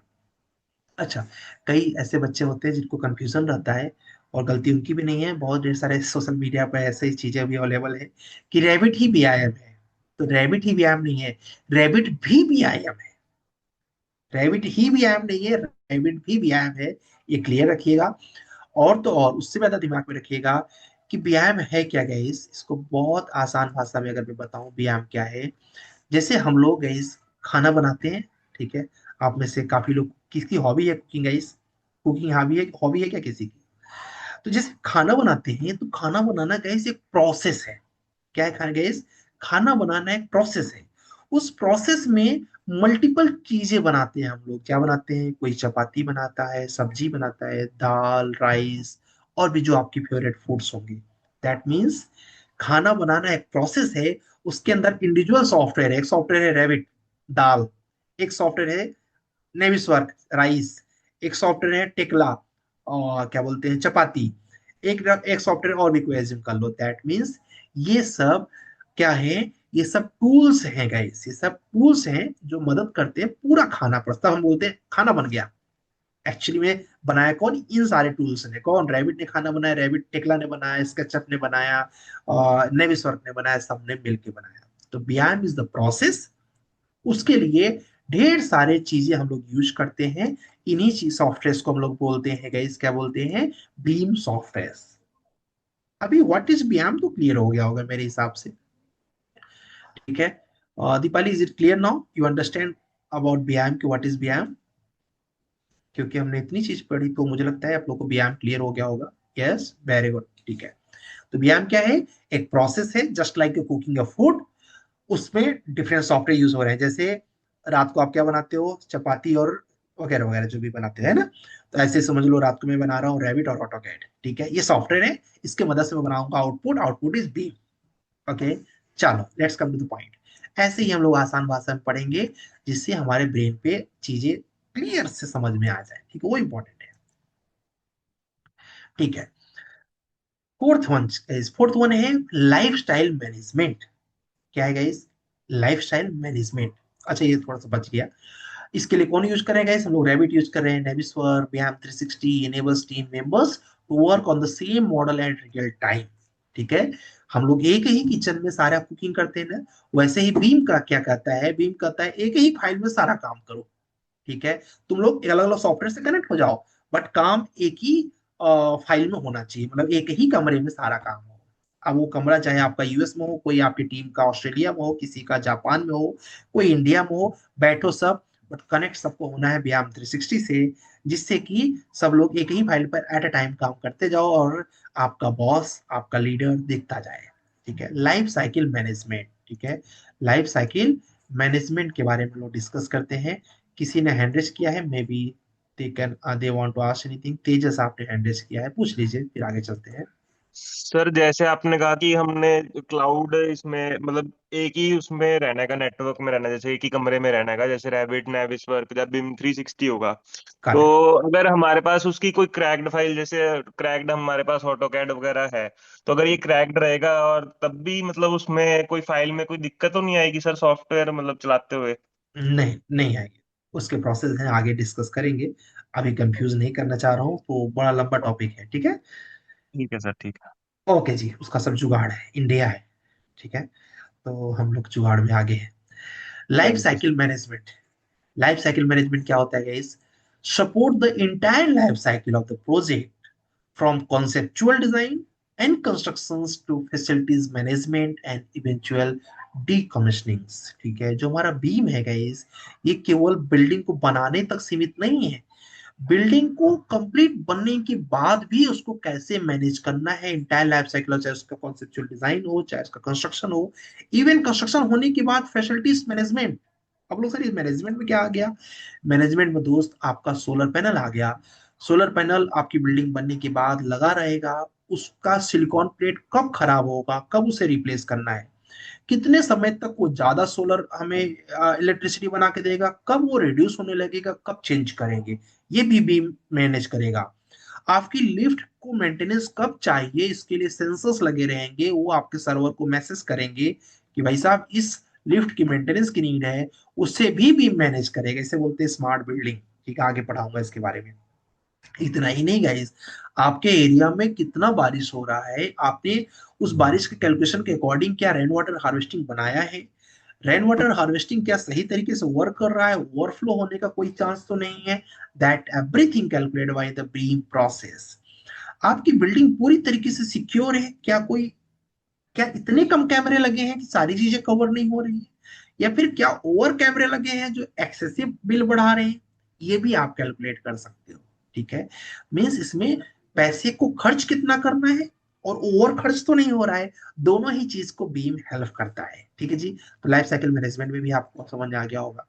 Speaker 1: अच्छा, कई ऐसे बच्चे होते हैं जिनको कंफ्यूजन रहता है, और गलती उनकी भी नहीं है, बहुत ढेर सारे सोशल मीडिया पर ऐसे ही चीजें भी अवेलेबल है कि रैबिट ही बीआईएम है। तो रैबिट ही बीआईएम नहीं है, रैबिट भी बीआईएम है। रैबिट ही बीआईएम नहीं है, रैबिट भी बीआईएम है। ये क्लियर रखिएगा। और तो और उससे ज्यादा दिमाग में रखिएगा कि बीआईएम है क्या गाइस। इसको बहुत आसान भाषा में अगर मैं बताऊं बीआईएम क्या है, जैसे हम लोग गाइस खाना बनाते हैं, ठीक है। आप में से काफी लोग, किसकी हॉबी है कुकिंग गाइस? कुकिंग हॉबी है क्या किसी की? तो जैसे खाना बनाते हैं, तो खाना बनाना गाइस एक प्रोसेस है। क्या है खाना गाइस? खाना बनाना एक प्रोसेस है। उस प्रोसेस में मल्टीपल चीजें बनाते हैं हम लोग। क्या बनाते हैं? कोई चपाती बनाता है, सब्जी बनाता है, दाल, राइस, और भी जो आपकी फेवरेट फूड्स होंगी। दैट मीन्स खाना बनाना एक प्रोसेस है। उसके अंदर इंडिविजुअल सॉफ्टवेयर है। एक सॉफ्टवेयर है रेविट, दाल। एक सॉफ्टवेयर है नेविसवर्क, राइस। एक सॉफ्टवेयर है टेक्ला, और क्या बोलते हैं, चपाती। एक एक सॉफ्टवेयर और भी कोई एज्यूम कर लो। दैट मीन्स ये सब क्या है? ये सब टूल्स हैं गाइस। ये सब टूल्स हैं जो मदद करते हैं पूरा खाना प्रस्ताव। हम बोलते हैं खाना बन गया, एक्चुअली में बनाया कौन? इन सारे टूल्स ने। कौन? रैबिट ने खाना बनाया, रैबिट टेक्ला ने बनाया, स्केचअप ने बनाया, नेविसवर्क ने बनाया, सबने मिलकर बनाया। तो बीआईएम इज द प्रोसेस। उसके लिए ढेर सारे चीजें हम लोग यूज करते हैं। इन्हीं चीज सॉफ्टवेयर को हम लोग बोलते हैं गाइस, क्या बोलते हैं? Beam software. अभी व्हाट इज बीआईएम तो क्लियर हो गया होगा मेरे हिसाब से, ठीक है। Deepali, is it clear now? You understand about BIM कि व्हाट इज बीआईएम? क्योंकि हमने इतनी चीज पढ़ी तो मुझे लगता है आप लोग को बीआईएम क्लियर हो गया होगा। यस, वेरी गुड, ठीक है। तो बीआईएम क्या है? एक प्रोसेस है, जस्ट लाइक कुकिंग अ फूड। उसमें डिफरेंट सॉफ्टवेयर यूज हो रहे हैं। जैसे रात को आप क्या बनाते हो, चपाती और वगैरह वगैरह जो भी बनाते हैं ना, तो ऐसे समझ लो रात को मैं बना रहा हूँ रैबिट और ऑटोकैड, ठीक है, ये सॉफ्टवेयर है, इसके मदद से मैं बनाऊंगा output, output is B. Okay, चलो let's come to the point. ऐसे ही हम लोग आसान भाषा में पढ़ेंगे, जिससे हमारे ब्रेन पे चीजें क्लियर से समझ में आ जाए, ठीक है, वो इंपॉर्टेंट है। ठीक है, फोर्थ वन है लाइफ स्टाइल मैनेजमेंट। क्या है गाइस? Life style management. अच्छा, ये थोड़ा सा बच गया। इसके लिए कौन यूज कर रहे हैं गाइस? हम लोग रैबिट यूज कर रहे हैं, Navisworks, BIM 360 enables team members to work on the same model at real time. ठीक है, हम लोग एक ही किचन में सारा कुकिंग करते हैं ना, वैसे ही बीम का क्या कहता है, बीम कहता है एक ही फाइल में सारा काम करो। ठीक है, तुम लोग अलग अलग सॉफ्टवेयर से कनेक्ट हो जाओ, बट काम एक ही फाइल में होना चाहिए, मतलब एक ही कमरे में सारा काम हो। अब वो कमरा चाहे आपका यूएस में हो, कोई आपकी टीम का ऑस्ट्रेलिया में हो, किसी का जापान में हो, कोई इंडिया में हो, बैठो सब, बट कनेक्ट सबको होना है व्यायाम 360 से, जिससे कि सब लोग एक ही फाइल पर एट अ टाइम काम करते जाओ और आपका बॉस, आपका लीडर देखता जाए। ठीक है, लाइफ साइकिल मैनेजमेंट। ठीक है, लाइफ साइकिल मैनेजमेंट के बारे में लोग डिस्कस करते हैं। किसी ने हैंड रेज किया है, maybe they want to ask anything. Tejas आपने हैंड रेज किया है, पूछ लीजिए, फिर आगे चलते हैं।
Speaker 3: सर जैसे आपने कहा कि हमने क्लाउड इसमें मतलब एक ही उसमें रहने का, नेटवर्क में रहना, जैसे एक ही कमरे में रहने का, जैसे रैबिट, नेविसवर्क या बिम 360 होगा। तो
Speaker 1: करेक्ट।
Speaker 3: अगर हमारे पास उसकी कोई क्रैक्ड फाइल, जैसे क्रैक्ड हमारे पास ऑटोकैड वगैरह है, तो अगर ये क्रैक्ड रहेगा और तब भी मतलब उसमें कोई फाइल में कोई दिक्कत तो नहीं आएगी सर, सॉफ्टवेयर मतलब चलाते हुए?
Speaker 1: नहीं, नहीं आएगी, उसके प्रोसेस हैं, आगे डिस्कस करेंगे। अभी कंफ्यूज नहीं करना चाह रहा हूँ, तो बड़ा लंबा टॉपिक है, ठीक है।
Speaker 3: ठीक है सर, ठीक है।
Speaker 1: ओके जी, उसका सब जुगाड़ है, इंडिया है। ठीक है, तो हम लोग जुगाड़ में आगे हैं। Life
Speaker 3: thank you.
Speaker 1: Cycle management. Life cycle management क्या होता है guys? Support the entire life cycle of the project, from conceptual design and constructions to facilities management and eventual decommissionings। ठीक है, जो हमारा बीम है गाइस, ये केवल बिल्डिंग को बनाने तक सीमित नहीं है, बिल्डिंग को कंप्लीट बनने के बाद भी उसको कैसे मैनेज करना है, इंटायर लाइफ साइकिल, चाहे उसका कॉन्सेप्चुअल डिजाइन हो, चाहे उसका कंस्ट्रक्शन हो, इवन कंस्ट्रक्शन होने के बाद फैसिलिटीज मैनेजमेंट। अब लोग सर इस मैनेजमेंट में क्या आ गया? मैनेजमेंट में दोस्त आपका सोलर पैनल आ गया। सोलर पैनल आपकी बिल्डिंग बनने के बाद लगा रहेगा, उसका सिलिकॉन प्लेट कब खराब होगा, कब उसे रिप्लेस करना है, कितने समय तक वो ज्यादा सोलर हमें इलेक्ट्रिसिटी बना के देगा, कब वो रिड्यूस होने लगेगा, कब चेंज करेंगे, ये भी मैनेज करेगा। आपकी लिफ्ट को मेंटेनेंस कब चाहिए, इसके लिए सेंसर्स लगे रहेंगे, वो आपके सर्वर को मैसेज करेंगे कि भाई साहब इस लिफ्ट की मेंटेनेंस की नीड है, उससे भी मैनेज करेगा। इसे बोलते हैं स्मार्ट बिल्डिंग। ठीक है, आगे पढ़ाऊंगा इसके बारे में। इतना ही नहीं गाइस, आपके एरिया में कितना बारिश हो रहा है, आपने उस बारिश के कैलकुलेशन के अकॉर्डिंग क्या रेन वाटर हार्वेस्टिंग बनाया है, रेन वाटर हार्वेस्टिंग क्या सही तरीके से वर्क कर रहा है, ओवरफ्लो होने का कोई चांस तो नहीं है। That everything calculated by the beam process. आपकी बिल्डिंग पूरी तरीके से सिक्योर है क्या? कोई, क्या इतने कम कैमरे लगे हैं कि सारी चीजें कवर नहीं हो रही है, या फिर क्या ओवर कैमरे लगे हैं जो एक्सेसिव बिल बढ़ा रहे हैं, ये भी आप कैलकुलेट कर सकते हो। ठीक है, मीन्स इसमें पैसे को खर्च कितना करना है और ओवर खर्च तो नहीं हो रहा है, दोनों ही चीज को बीम हेल्प करता है। ठीक है जी, तो लाइफ साइकिल मैनेजमेंट में भी आपको समझ आ गया होगा।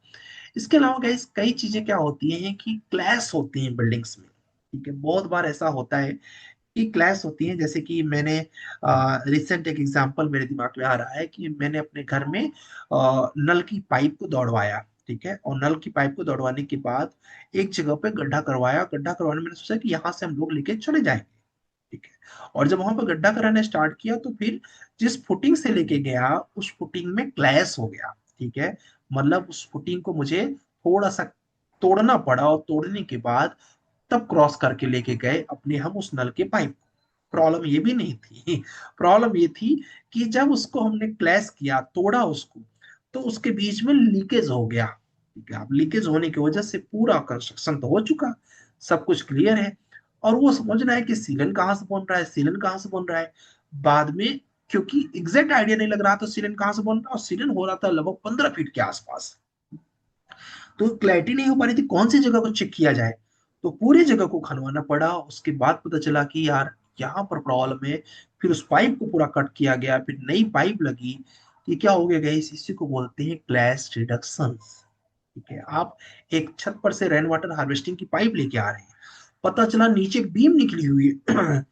Speaker 1: इसके अलावा गाइस कई चीजें क्या होती हैं कि क्लैश होती हैं बिल्डिंग्स में। ठीक है, बहुत बार ऐसा होता है की क्लैश होती है। जैसे कि मैंने रिसेंट एक एग्जांपल मेरे दिमाग में आ रहा है कि मैंने अपने घर में नल की पाइप को दौड़वाया। ठीक है, और नल की पाइप को दौड़वाने के बाद एक जगह पे गड्ढा करवाया, गड्ढा करवाने में मैंने सोचा कि यहाँ से हम लोग लेके चले जाएंगे। ठीक है, और जब वहां पर गड्ढा कराने स्टार्ट किया तो फिर जिस फुटिंग से लेके गया उस फुटिंग में क्लैश हो गया। ठीक है, मतलब उस फुटिंग को मुझे थोड़ा सा तोड़ना पड़ा, और तोड़ने के बाद तब क्रॉस करके लेके गए अपने हम उस नल के पाइप को। प्रॉब्लम ये भी नहीं थी, प्रॉब्लम ये थी कि जब उसको हमने क्लैश किया, तोड़ा उसको, तो उसके बीच में लीकेज हो गया। ठीक है, अब लीकेज होने की वजह से पूरा कंस्ट्रक्शन तो हो चुका, सब कुछ क्लियर है, और वो समझ रहा है कि सीलन कहाँ से बन रहा है, सीलन कहाँ से बन रहा है। बाद में, क्योंकि एग्जैक्ट आइडिया नहीं लग रहा था सीलन कहाँ से बन रहा है, और सीलन हो रहा था लगभग 15 फीट के आसपास, तो क्लैरिटी नहीं हो पा रही थी कौन सी जगह को चेक किया जाए। तो पूरी जगह को खनवाना पड़ा, उसके बाद पता चला कि यार यहाँ पर प्रॉब्लम है। फिर उस पाइप को पूरा कट किया गया, फिर नई पाइप लगी, ये क्या हो गया गाइस, इसी को बोलते हैं क्लैश रिडक्शन। ठीक है, आप एक छत पर से रेन वाटर हार्वेस्टिंग की पाइप लेके आ रहे हैं, पता चला नीचे बीम निकली हुई है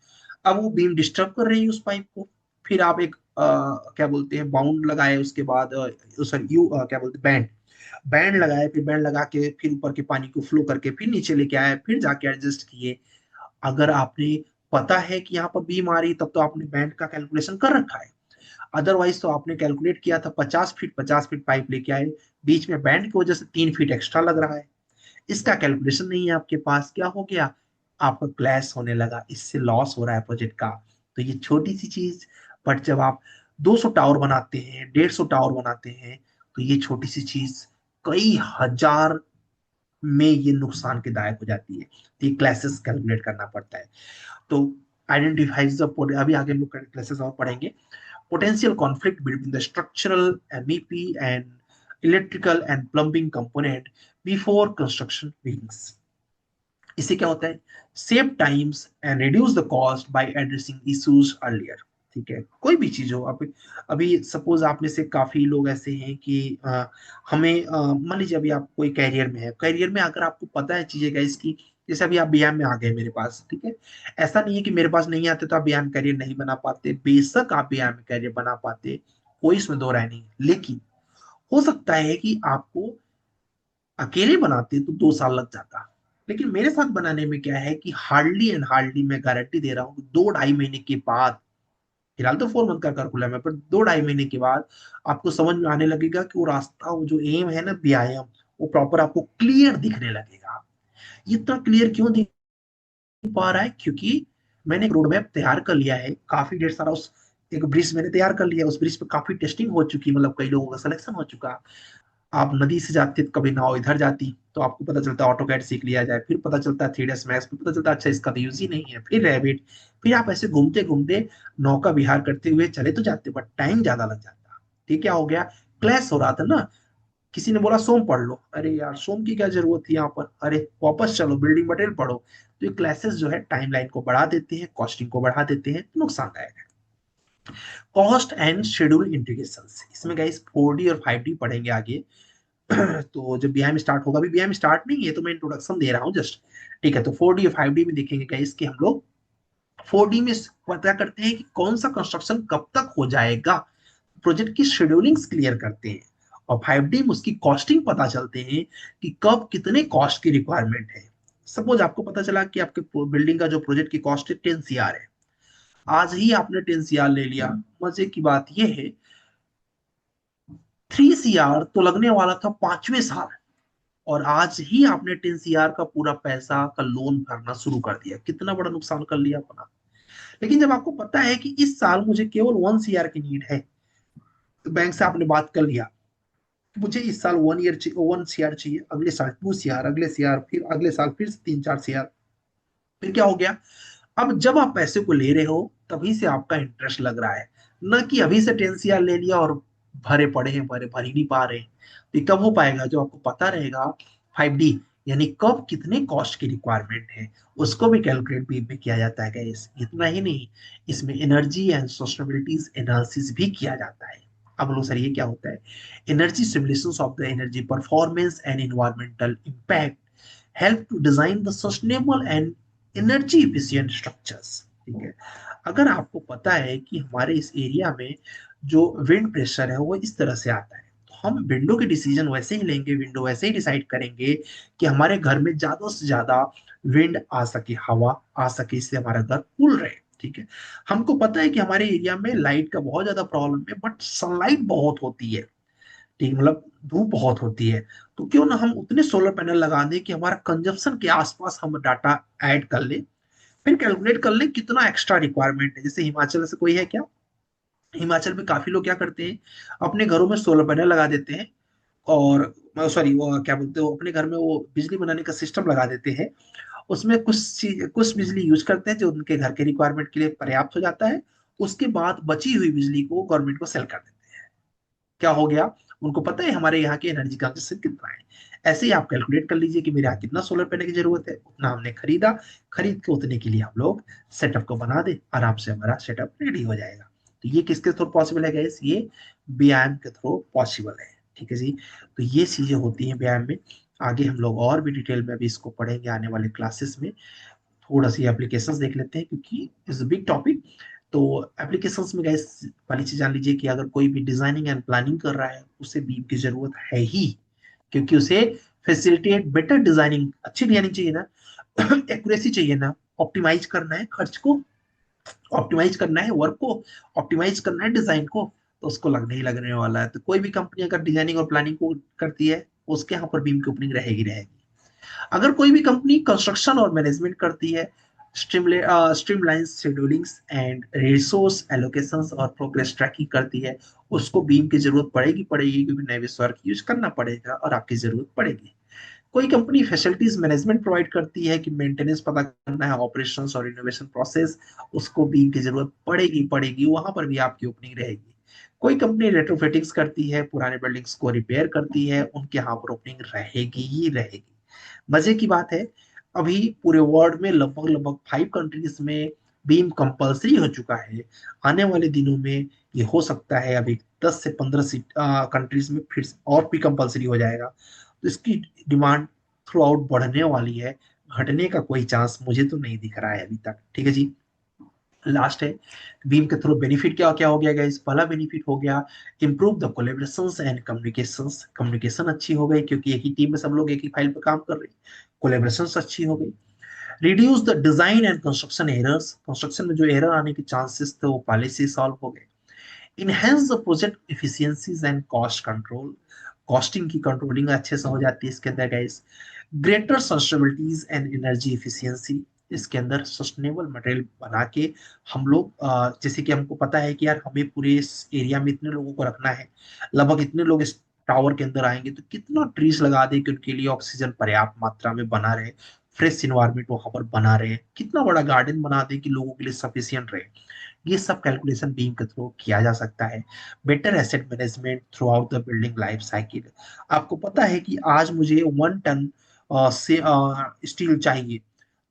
Speaker 1: अब वो बीम डिस्टर्ब कर रही है उस पाइप को। फिर आप एक क्या बोलते हैं बाउंड लगाए, उसके बाद सॉरी यू क्या बोलते हैं बैंड, बैंड लगाए, फिर बैंड लगा के फिर ऊपर के पानी को फ्लो करके फिर नीचे लेके आए, फिर जाके एडजस्ट किए। अगर आपने पता है कि यहाँ पर बीम आ रही है, तब तो आपने बैंड का कैलकुलेशन कर रखा है। अदरवाइज तो आपने कैलकुलेट किया था 50 फीट, 50 फीट पाइप लेके आए, बीच में बैंड की वजह से 3 फीट एक्स्ट्रा लग रहा है, इसका कैलकुलेशन नहीं है आपके पास, क्या हो गया, आपका क्लैश होने लगा, इससे लॉस हो रहा है प्रोजेक्ट का। तो ये छोटी सी चीज, बट जब आप 200 टावर बनाते हैं, 150 टावर बनाते हैं, तो ये छोटी सी चीज कई हजार में ये नुकसान के दायक हो जाती है। तो ये क्लैसेस कैलकुलेट करना पड़ता है। तो आइडेंटिफाइज द, अभी आगे हम लोग क्लैसेस और पढ़ेंगे। Potential conflict between the structural, MEP, and electrical and plumbing component before construction begins. इससे क्या होता है, save times and reduce the cost by addressing issues earlier. ठीक है, कोई भी चीज हो, अब अभी सपोज आप में से काफी लोग ऐसे हैं कि हमें मान लीजिए अभी आप कोई कैरियर में है, कैरियर में अगर आपको पता है चीजें इसकी, जैसे अभी आप बीएम में आ गए मेरे पास, ठीक है, ऐसा नहीं है कि मेरे पास नहीं आते तो आप बीएम कैरियर नहीं बना पाते, बेशक आप बीएम कैरियर बना पाते, कोई इसमें दो राय नहीं, लेकिन हो सकता है कि आपको अकेले बनाते तो 2 साल लग जाता, लेकिन मेरे साथ बनाने में क्या है कि हार्डली एंड हार्डली मैं गारंटी दे रहा हूँ कि 2-2.5 महीने के बाद, फिलहाल तो 4 मंथ का कर्कुलम है, पर 2-2.5 महीने के बाद आपको समझ में आने लगेगा कि वो रास्ता, वो जो एम है ना, व्यायाम, वो प्रॉपर आपको क्लियर दिखने लगेगा। ये इतना क्लियर क्यों दिख पा रहा है, क्योंकि मैंने एक रोड मैप तैयार कर लिया है, काफी ढेर सारा उस, एक ब्रिज मैंने तैयार कर लिया, उस ब्रिज पे काफी टेस्टिंग हो चुकी, मतलब कई लोगों का सिलेक्शन हो चुका। आप नदी से जाते तो कभी नाव इधर जाती, तो आपको पता चलता ऑटो कैड सीख लिया जाए, फिर पता चलता 3ds मैक्स, फिर पता चलता अच्छा इसका तो यूज ही नहीं है, फिर रैबिट, फिर आप ऐसे घूमते घूमते नौका विहार करते हुए चले तो जाते, बट टाइम ज्यादा लग जाता। ठीक, क्या हो गया, क्लैश हो रहा था ना, किसी ने बोला सोम पढ़ लो, अरे यार सोम की क्या जरूरत थी यहाँ पर, अरे वापस चलो बिल्डिंग मटेरियल पढ़ो। तो ये क्लासेस जो है टाइमलाइन को बढ़ा देते हैं, कॉस्टिंग को बढ़ा देते हैं, नुकसानदायक है। कॉस्ट एंड शेड्यूल इंटीग्रेशन, इसमें गाइस 4D और 5D पढ़ेंगे आगे तो जब बीआईएम स्टार्ट होगा, अभी बीआईएम स्टार्ट नहीं है तो मैं इंट्रोडक्शन दे रहा हूँ जस्ट। ठीक है, तो 4D और 5D में देखेंगे गाइस कि हम लोग 4D में पता करते हैं कि कौन सा कंस्ट्रक्शन कब तक हो जाएगा, प्रोजेक्ट की शेड्यूलिंग्स क्लियर करते हैं, और 5D में उसकी कॉस्टिंग पता चलते हैं कि कब कितने कॉस्ट की रिक्वायरमेंट है। सपोज आपको पता चला कि आपके बिल्डिंग का जो प्रोजेक्ट की कॉस्ट है 10 CR है, आज ही आपने 10 CR ले लिया, मजे की बात यह है 3 CR तो लगने वाला था 5वें साल, और आज ही आपने 10 CR का पूरा पैसा का लोन भरना शुरू कर दिया, कितना बड़ा नुकसान कर लिया अपना। लेकिन जब आपको पता है कि इस साल मुझे केवल 1 CR की नीड है, तो बैंक से आपने बात कर लिया, मुझे इस साल 1 CR चाहिए, अगले साल 2 CR, अगले CR, फिर अगले साल फिर 3-4 CR, फिर क्या हो गया, अब जब आप पैसे को ले रहे हो तभी से आपका इंटरेस्ट लग रहा है, न कि अभी से 10 CR ले लिया और भरे पड़े हैं, भर ही नहीं पा रहे हैं। तो ये कब हो पाएगा, जो आपको पता रहेगा 5D, यानी कब कितने कॉस्ट की रिक्वायरमेंट है, उसको भी कैलकुलेट भी किया जाता है गाइस। इतना ही नहीं, इसमें एनर्जी एंड सस्टेनेबिलिटी एनालिसिस भी किया जाता है। अब लोग सर ये क्या होता है, energy simulations of the energy performance and environmental impact help to design the sustainable and energy efficient structures. ठीक है, अगर आपको पता है कि हमारे इस एरिया में जो विंड प्रेशर है वो इस तरह से आता है, तो हम विंडो के डिसीजन वैसे ही लेंगे, विंडो वैसे ही डिसाइड करेंगे कि हमारे घर में ज्यादा से ज्यादा विंड आ सके, हवा आ सके, इससे हमारा घर कूल रहे। ठीक है, हमको पता है कि हमारे एरिया में लाइट का बहुत ज्यादा प्रॉब्लम है, बट सनलाइट बहुत होती है, ठीक, मतलब धूप बहुत होती है, तो क्यों ना हम उतने सोलर पैनल लगा दें कि हमारा कंजप्शन के आसपास हम डाटा ऐड कर ले, फिर कैलकुलेट कर ले कितना एक्स्ट्रा रिक्वायरमेंट है। जैसे हिमाचल से कोई है क्या, हिमाचल में काफी लोग क्या करते हैं, अपने घरों में सोलर पैनल लगा देते हैं, और सॉरी वो क्या बोलते हैं, वो अपने घर में वो बिजली बनाने का सिस्टम लगा देते हैं, उसमें कुछ बिजली यूज करते हैं जो उनके घर के रिक्वायरमेंट के लिए पर्याप्त हो जाता है, उसके बाद बची हुई बिजली को गवर्नमेंट को सेल कर देते हैं। क्या हो गया, उनको पता है हमारे यहाँ के एनर्जी कंजप्शन कितना है। ऐसे ही आप कैलकुलेट कर लीजिए कि मेरे यहाँ कितना सोलर पैनल की जरूरत है, उतना हमने खरीदा, खरीद के उतने के लिए हम लोग सेटअप को बना दे, आराम से हमारा सेटअप रेडी हो जाएगा। तो ये किसके थ्रू पॉसिबल है गाइस, ये व्यायाम के थ्रू पॉसिबल है। ठीक है जी। तो ये चीजें होती हैं व्यायाम में। आगे हम लोग और भी डिटेल में अभी इसको पढ़ेंगे आने वाले क्लासेस में। थोड़ा सी एप्लीकेशंस देख लेते हैं क्योंकि इज अ बिग टॉपिक। तो एप्लीकेशंस में गाइस पहली चीज जान लीजिए कि अगर कोई भी डिजाइनिंग एंड प्लानिंग कर रहा है उसे बीम की जरूरत है ही, क्योंकि उसे फैसिलिटेट बेटर डिजाइनिंग, अच्छी डिजाइनिंग चाहिए ना, एक्यूरेसी चाहिए ना, ऑप्टिमाइज करना है खर्च को, ऑप्टिमाइज करना है वर्क को, ऑप्टिमाइज करना है डिजाइन को, तो उसको लगने ही लगने वाला है। तो कोई भी कंपनी अगर डिजाइनिंग और प्लानिंग को करती है उसके यहाँ पर बीम की ओपनिंग रहेगी रहेगी। अगर कोई भी कंपनी कंस्ट्रक्शन और मैनेजमेंट करती है, स्ट्रीमलाइन शेड्यूलिंग्स एंड रिसोर्स एलोकेशंस और प्रोग्रेस ट्रैकिंग करती है, उसको बीम की जरूरत पड़ेगी पड़ेगी, क्योंकि नेविस वर्क यूज करना पड़ेगा और आपकी जरूरत पड़ेगी। कोई कंपनी फैसिलिटीज मैनेजमेंट प्रोवाइड करती है कि मेंटेनेंस पता करना है, ऑपरेशंस और इनोवेशन प्रोसेस, उसको बीम की जरूरत पड़ेगी पड़ेगी, वहां पर भी आपकी ओपनिंग रहेगी। कोई कंपनी रेट्रोफिटिंग्स करती है, पुराने बिल्डिंग्स को रिपेयर करती है, उनके यहाँ पर ओपनिंग रहेगी ही रहेगी। मजे की बात है, अभी पूरे वर्ल्ड में लगभग लगभग 5 कंट्रीज में बीम कंपलसरी हो चुका है। आने वाले दिनों में ये हो सकता है अभी 10 से 15 कंट्रीज में फिर और भी कंपलसरी हो जाएगा। तो इसकी डिमांड थ्रू आउट बढ़ने वाली है, घटने का कोई चांस मुझे तो नहीं दिख रहा है अभी तक। ठीक है जी। लास्ट है, बीम के थ्रू बेनिफिट क्या क्या हो गया गाइस। पहला बेनिफिट हो गया improve the collaborations and communications, communication अच्छी हो गई क्योंकि एक ही टीम में सब लोग एक ही फाइल पर काम कर रहे हैं, कोलेब्रेशंस अच्छी हो गई। Reduce the design and construction errors, construction में जो एरर आने के चांसेस थे वो पहले से सॉल्व हो गए। Enhance the project efficiencies and cost control, costing की कंट्रोलिंग अच्छे से हो जाती है इसके अंदर guys. Greater sustainabilities and energy efficiency, इसके अंदर सस्टेनेबल मटेरियल बना के हम लोग जैसे कि हमको पता है कि यार हमें पूरे इस एरिया में इतने लोगों को रखना है, लगभग इतने लोग इस टावर के अंदर आएंगे, तो कितना ट्रीज लगा दे कि उनके लिए ऑक्सीजन पर्याप्त मात्रा में बना रहे, फ्रेश इन्वायरमेंट वहां पर बना रहे, कितना बड़ा गार्डन बना दे कि लोगों के लिए सफिशियंट रहे। ये सब कैलकुलेशन बीम के थ्रू किया जा सकता है। Better asset management through out the building life cycle, आपको पता है कि आज मुझे 1 टन से स्टील चाहिए,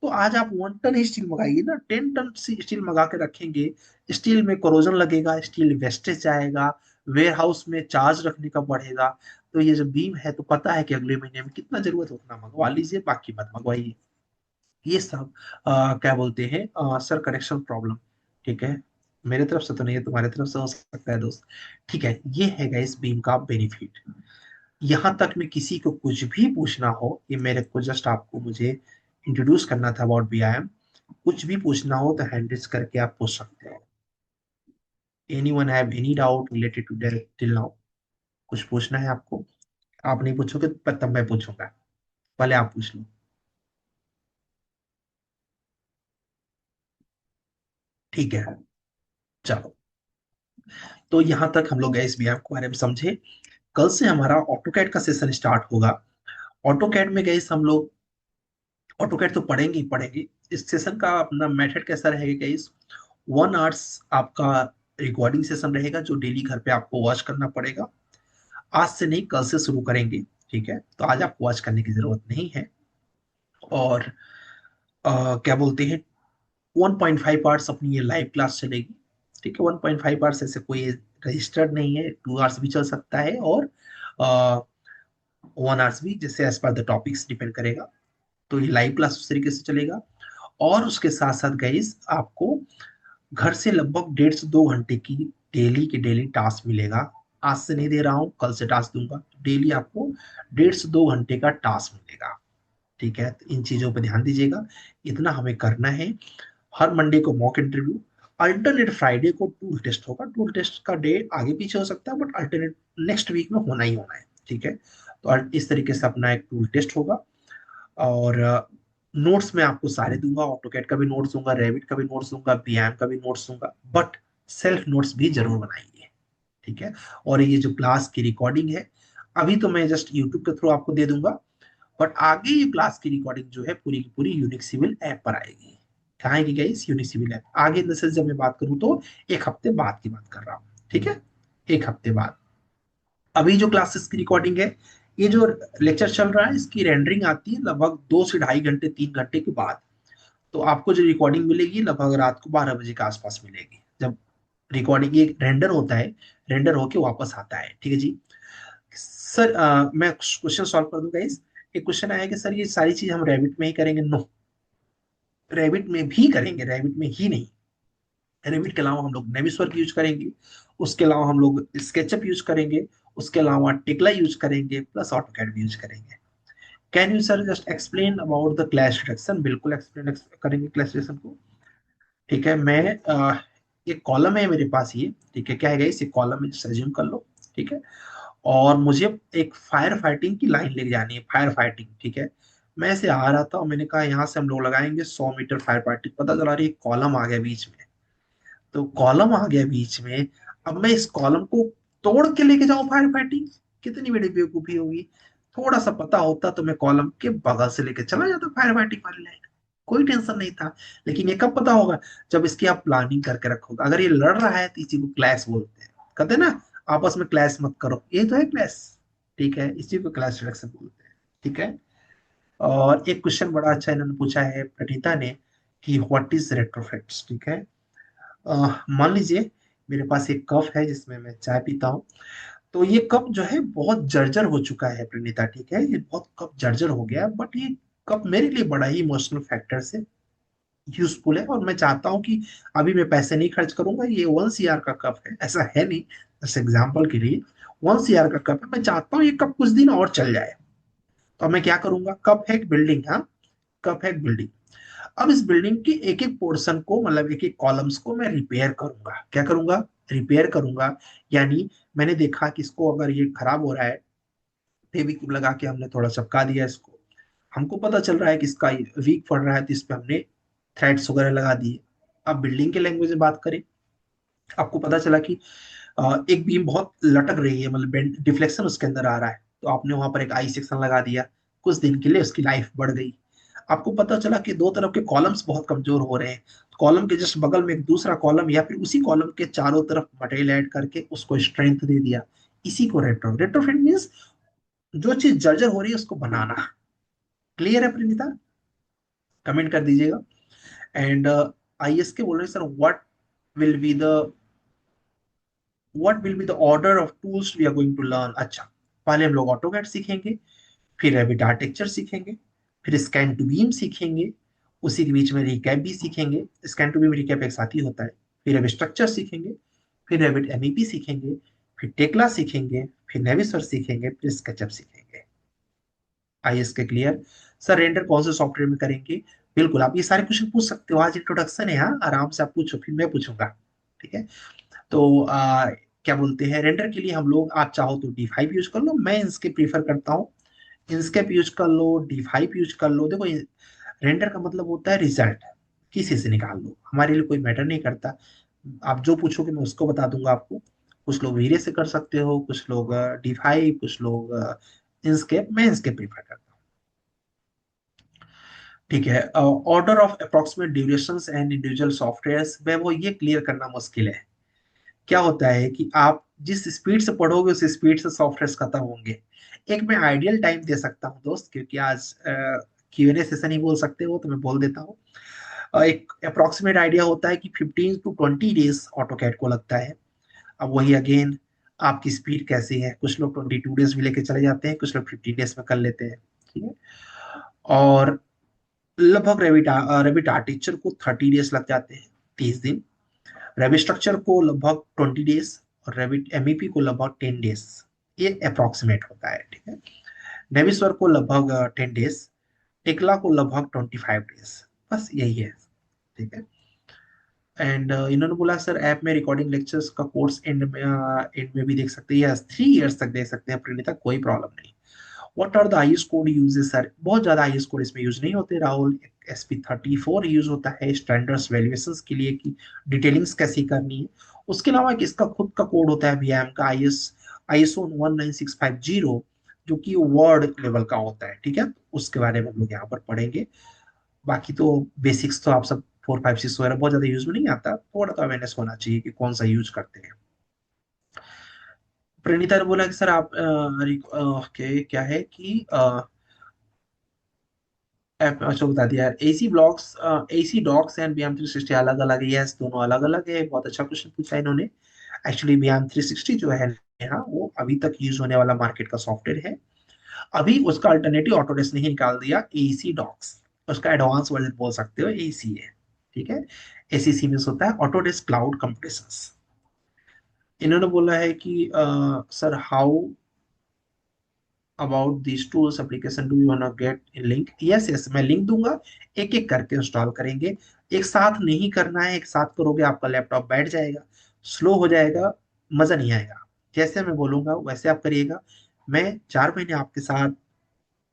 Speaker 1: तो आज आप 1 टन ही स्टील मंगाइए ना, 10 टन से स्टील मंगा के रखेंगे, स्टील में कोरोजन लगेगा, स्टील वेस्टेज जाएगा, वेयर हाउस में चार्ज रखने का बढ़ेगा। तो ये जो बीम है तो पता है कि अगले महीने में कितना जरूरत है उतना मंगवा लीजिए, बाकी मत मंगवाइए। ये सब क्या बोलते हैं सर करेक्शन प्रॉब्लम। ठीक है, मेरे तरफ से तो नहीं है, तुम्हारे तरफ से हो सकता है दोस्त। ठीक है, ये है गाइस बीम का बेनिफिट। यहाँ तक में किसी को कुछ भी पूछना हो, ये मेरे को जस्ट आपको मुझे इंट्रोड्यूस करना था अबाउट बीआईएम, कुछ भी पूछना हो तो हैंड रेज करके आप पूछ सकते हो। Anyone have any doubt related to that till now? कुछ पूछना है आपको? आप नहीं पूछोगे तो तब मैं पूछूंगा, पहले आप पूछ लो। ठीक है, चलो। तो यहाँ तक हम लोग इस व्यायाम के बारे में समझे। कल से हमारा ऑटोकैड का सेशन स्टार्ट होगा। ऑटोकैड में गए हम लोग ऑटोकैड तो पढ़ेंगे ही पढ़ेंगे। इस सेशन का अपना मेथड कैसा रहेगा इस 1 आवर्स आपका रिकॉर्डिंग सेशन रहेगा जो डेली घर पे आपको वॉच करना पड़ेगा। आज से नहीं, कल से शुरू करेंगे। ठीक है, तो आज आपको वॉच करने की जरूरत नहीं है। और क्या बोलते हैं, 1.5 आवर्स अपनी ये लाइव क्लास चलेगी। ठीक है, 1.5 आवर्स ऐसे कोई रजिस्टर्ड नहीं है, 2 आवर्स भी चल सकता है और 1 आवर्स भी, जैसे as per the topics depend करेगा। तो ये लाइव क्लास उस तरीके से चलेगा। और उसके साथ साथ गाइस आपको घर से लगभग 1.5 से 2 घंटे की डेली टास्क मिलेगा। आज से नहीं दे रहा हूँ, कल से टास्क दूंगा। डेली आपको 1.5 से 2 घंटे का टास्क मिलेगा। ठीक है, तो इन चीजों पर ध्यान दीजिएगा, इतना हमें करना है। हर मंडे को मॉक इंटरव्यू, अल्टरनेट फ्राइडे को टूल टेस्ट होगा। टूल टेस्ट का डे आगे पीछे हो सकता है बट अल्टरनेट नेक्स्ट वीक में होना ही होना है। ठीक है, तो इस तरीके से अपना एक टूल टेस्ट होगा। और नोट्स मैं आपको सारे दूंगा, ऑटोकैड का भी नोट्स दूंगा, रेविट का भी नोट्स दूंगा, बीएम का भी नोट्स दूंगा, बट सेल्फ नोट्स भी जरूर बनाइए। ठीक है, और ये जो क्लास की रिकॉर्डिंग है अभी तो मैं जस्ट यूट्यूब के थ्रू आपको दे दूंगा, बट आगे ये क्लास की रिकॉर्डिंग जो है पूरी की पूरी यूनिक सिविल ऐप पर आएगी। कहाँ आएगी गाइस? Unique civil app. आगे इन द सेंस जब मैं बात करूँ तो 1 हफ्ते बाद की बात कर रहा हूँ। ठीक है, 1 हफ्ते बाद। अभी जो क्लासेस की रिकॉर्डिंग है, ये जो लेक्चर चल रहा है, इसकी रेंडरिंग आती है लगभग 2 से ढाई घंटे 3 घंटे के बाद। तो आपको जो रिकॉर्डिंग मिलेगी लगभग रात को 12 बजे के आसपास मिलेगी, जब रिकॉर्डिंग एक रेंडर होता है, रेंडर होके वापस आता है, ठीक है जी। सर मैं क्वेश्चन सॉल्व कर दूंगा इस। एक क्वेश्चन आया कि सर ये सारी चीज हम रैबिट में ही करेंगे। नो, रैबिट में भी करेंगे, रैबिट में ही नहीं। रैबिट के अलावा हम लोग नेविसवर्क यूज करेंगे, उसके अलावा हम लोग स्केचअप यूज करेंगे, उसके अलावा टेक्ला यूज करेंगे, प्लस ऑटोकैड भी यूज करेंगे। Can you sir just explain about the clash detection? बिल्कुल एक्सप्लेन करेंगे क्लैश डिटेक्शन को। ठीक है, मैं एक कॉलम है मेरे पास ये, ठीक है, क्या है इस कॉलम में एज्यूम कर लो, ठीक है। और मुझे एक फायर फाइटिंग की लाइन लेके जानी है, फायर फाइटिंग, ठीक है। मैं ऐसे आ रहा था और मैंने कहा यहाँ से हम लोग लगाएंगे 100 मीटर फायर फाइटिंग, पता चला रही कॉलम आ गया बीच में। तो कॉलम आ गया बीच में, अब मैं इस कॉलम को तोड़ के लेके जाऊं फायर फाइटिंग, कितनी बड़ी बेवकूफी होगी। थोड़ा सा पता होता तो मैं कॉलम के बगल से लेके चला जाता फायर फाइटिंग वाली लाइन, कोई टेंशन नहीं था। लेकिन ये कब पता होगा? जब इसकी आप प्लानिंग करके रखोगे। अगर ये लड़ रहा है तो इसी को क्लैश बोलते हैं, कहते हैं ना आपस में क्लैश मत करो, ये तो है क्लैश, ठीक है, इसी को क्लैश रिडक्शन बोलते हैं, ठीक है। और एक क्वेश्चन बड़ा अच्छा इन्होंने पूछा है प्रणीता ने कि व्हाट इज रेट्रोफिट्स, ठीक है। मान लीजिए मेरे पास एक कप है जिसमें मैं चाय पीता हूँ। तो ये कप जो है बहुत जर्जर हो चुका है प्रणीता, ठीक है, ये बहुत कप जर्जर हो गया, बट ये कप मेरे लिए बड़ा ही इमोशनल फैक्टर से यूजफुल है, और मैं चाहता हूँ कि अभी मैं पैसे नहीं खर्च करूंगा। ये 1 CR का कप है, ऐसा है नहीं, जैसे एग्जाम्पल के लिए 1 CR का कप है, मैं चाहता हूँ ये कप कुछ दिन और चल जाए। तो मैं क्या करूंगा? कप है एक बिल्डिंग, हाँ, कप है एक बिल्डिंग। अब इस बिल्डिंग के एक एक पोर्शन को, मतलब एक एक कॉलम्स को मैं रिपेयर करूंगा। क्या करूंगा? रिपेयर करूंगा। यानी मैंने देखा कि इसको अगर ये खराब हो रहा है, फेविक्विक लगा के हमने थोड़ा चिपका दिया इसको, हमको पता चल रहा है कि इसका वीक पड़ रहा है, तो इस पे हमने थ्रेड्स वगैरह लगा दिए। अब बिल्डिंग के लैंग्वेज में बात करें, आपको पता चला कि एक बीम बहुत लटक रही है, मतलब डिफ्लेक्शन उसके अंदर आ रहा है, तो आपने वहां पर एक आई सेक्शन लगा दिया, कुछ दिन के लिए उसकी लाइफ बढ़ गई। आपको पता चला कि दो तरफ के कॉलम्स बहुत कमजोर हो रहे हैं, कॉलम के जस्ट बगल में एक दूसरा कॉलम, या फिर उसी कॉलम के चारों तरफ मटेरियल ऐड करके उसको स्ट्रेंथ दे दिया। इसी को रेट्रोफिट मींस जो चीज जर्जर हो रही है उसको बनाना। क्लियर है प्रीमिता? कमेंट कर दीजिएगा। एंड आईएस के बोल रहे हैं sir will be the what will be the order of tools we are going to learn. अच्छा, पहले हम लोग ऑटोकैड सीखेंगे, फिर रेविट आर्किटेक्चर सीखेंगे, फिर स्कैन टू बीम सीखेंगे, उसी के बीच में रिकैप भी सीखेंगे। स्कैन टू बीम रिकैप एक साथ ही होता है। फिर रेविट स्ट्रक्चर सीखेंगे, फिर रेविट एमईपी सीखेंगे, फिर टेक्ला सीखेंगे, फिर नेविसर सीखेंगे, फिर स्केचअप सीखेंगे। आईएस के क्लियर? सर रेंडर कौन से सॉफ्टवेयर में करेंगे? बिल्कुल, आप ये सारे क्वेश्चन पूछ सकते हो, आज इंट्रोडक्शन है, हाँ, आराम से आप पूछो, फिर मैं पूछूंगा, ठीक है। तो क्या बोलते हैं, रेंडर के लिए हम लोग, आप चाहो तो D5 यूज कर लो, मैं इसके प्रीफर करता हूँ इंस्केप यूज कर लो, D5 यूज कर लो। देखो, रेंडर का मतलब होता है रिजल्ट, किसी से निकाल लो, हमारे लिए कोई मैटर नहीं करता। आप जो पूछोगे मैं उसको बता दूंगा आपको। कुछ लोग वीरे से कर सकते हो, कुछ लोग D5, कुछ लोग इंस्केप, मैं इंस्केप प्रीफर करता हूँ, ठीक है। Order of approximate durations and individual softwares में वो ये क्लियर करना मुश्किल है। क्या होता है कि आप जिस स्पीड से पढ़ोगे उस स्पीड से सॉफ्टवेयर खत्म होंगे। एक मैं आइडियल टाइम दे सकता हूँ दोस्त, क्योंकि आज Q&A सेशन ही बोल सकते हो, तो मैं बोल देता हूँ। एक अप्रोक्सीमेट आइडिया होता है कि 15 to 20 डेज ऑटोकैड को लगता है। अब वही अगेन, आपकी स्पीड कैसी है, कुछ लोग 22 डेज भी लेके चले जाते हैं, कुछ लोग 15 डेज में कर लेते हैं, ठीक है। और लगभग रेविट आर्किटेक्चर को 30 डेज लग जाते हैं, 30 दिन। रेविट स्ट्रक्चर को लगभग 20 डेज, और रेविट एमईपी को लगभग 10 डेज। ये अप्रोक्सीमेट होता है, ठीक है। नेविस्वर को लगभग 10 डेज, टेक्ला को लगभग 25 डेज, बस यही है, ठीक है। एंड इन्होंने बोला सर ऐप में रिकॉर्डिंग लेक्चर्स का कोर्स एंड में भी देख सकते हैं, या 3 इयर्स तक देख सकते हैं प्रणीता, कोई प्रॉब्लम नहीं। What are the IS code uses? Sir बहुत ज्यादा आईएस कोड इसमें यूज नहीं होते राहुल। SP34 यूज होता है स्टैंडर्ड्स वैल्यूएशंस के लिए, कि डिटेलिंग्स कैसी करनी है। उसके अलावा एक इसका खुद का कोड होता है वीएम का, ISO 19650, जो कि वर्ड लेवल का होता है, ठीक है। उसके बारे में हम लोग यहाँ पर पढ़ेंगे। बाकी तो बेसिक्स तो आप सब 4, 5, 6 वगैरह बहुत ज्यादा यूज में नहीं आता, थोड़ा तो अवेयरनेस होना चाहिए कि कौन सा यूज करते हैं। प्रणीता ने बोला कि सर आप क्या है कि अच्छा बता दिया यार। AC blocks, AC docks and BM 360 अलग अलग है? यस, दोनों अलग अलग है। बहुत अच्छा क्वेश्चन पूछा इन्होंने। एक्चुअली बीएम 360 जो है यहाँ, वो अभी तक यूज होने वाला मार्केट का सॉफ्टवेयर है। अभी उसका अल्टरनेटिव ऑटोडेस्क ने ही निकाल दिया, एसी डॉक्स। उसका एडवांस वर्जन बोल सकते हो, एसी है। ठीक है। एसीसी मीन्स होता है ऑटोडेस्क क्लाउड कंप्रेशंस। इन्होंने बोला है कि sir how about this tools application do you want get link? Yes yes, मैं लिंक दूंगा। एक एक करके इंस्टॉल करेंगे। एक साथ नहीं करना है, एक साथ करोगे आपका लैपटॉप बैठ जाएगा, स्लो हो जाएगा, मजा नहीं आएगा। जैसे मैं बोलूंगा वैसे आप करिएगा। मैं 4 महीने आपके साथ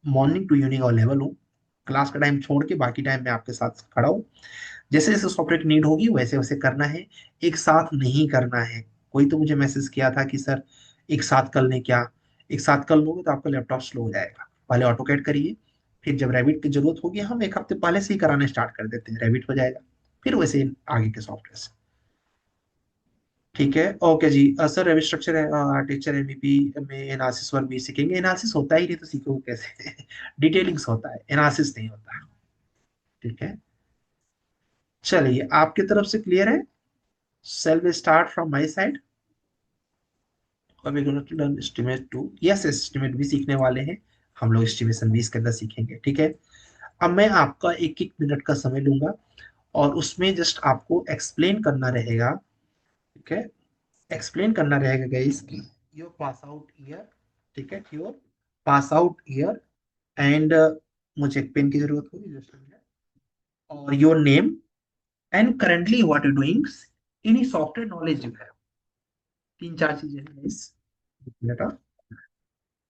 Speaker 1: मॉर्निंग टू इवनिंग अवेलेबल हूँ। क्लास का टाइम छोड़ के बाकी टाइम में आपके साथ खड़ा हूँ। जैसे जैसे सॉफ्टवेयर की नीड होगी वैसे वैसे करना है, एक साथ नहीं करना है। कोई तो मुझे मैसेज किया था कि सर एक साथ कर लें क्या? एक साथ कर लोगे तो आपका लैपटॉप स्लो हो जाएगा। पहले ऑटो कैड करिए, फिर जब रैबिट की जरूरत होगी हम एक हफ्ते पहले से ही कराने स्टार्ट कर देते हैं, रैबिट हो जाएगा। फिर वैसे ही आगे के सॉफ्टवेयर से। ठीक है, ओके जी। Sir Ravi structure teacher MEP में एनालिसिस वर्क भी सीखेंगे? एनालिसिस होता ही नहीं तो सीखोगे कैसे? डिटेलिंग्स होता है, एनालिसिस नहीं होता। ठीक है, चलिए आपकी तरफ से क्लियर है? Shall we start from my side? We're going to learn estimate 2. Yes, estimate भी सीखने वाले हैं हम लोग। estimation भी इसके अंदर सीखेंगे। ठीक है। अब मैं आपका एक एक मिनट का समय लूंगा और उसमें जस्ट आपको एक्सप्लेन करना रहेगा। ठीक है, एक्सप्लेन करना रहेगा गाइस कि योर पास आउट ईयर। ठीक है, your pass out year and मुझे एक पेन की जरूरत होगी जस्ट। और your name and currently what you doing, any software knowledge you have. तीन चार चीजें हैं इस मिनट।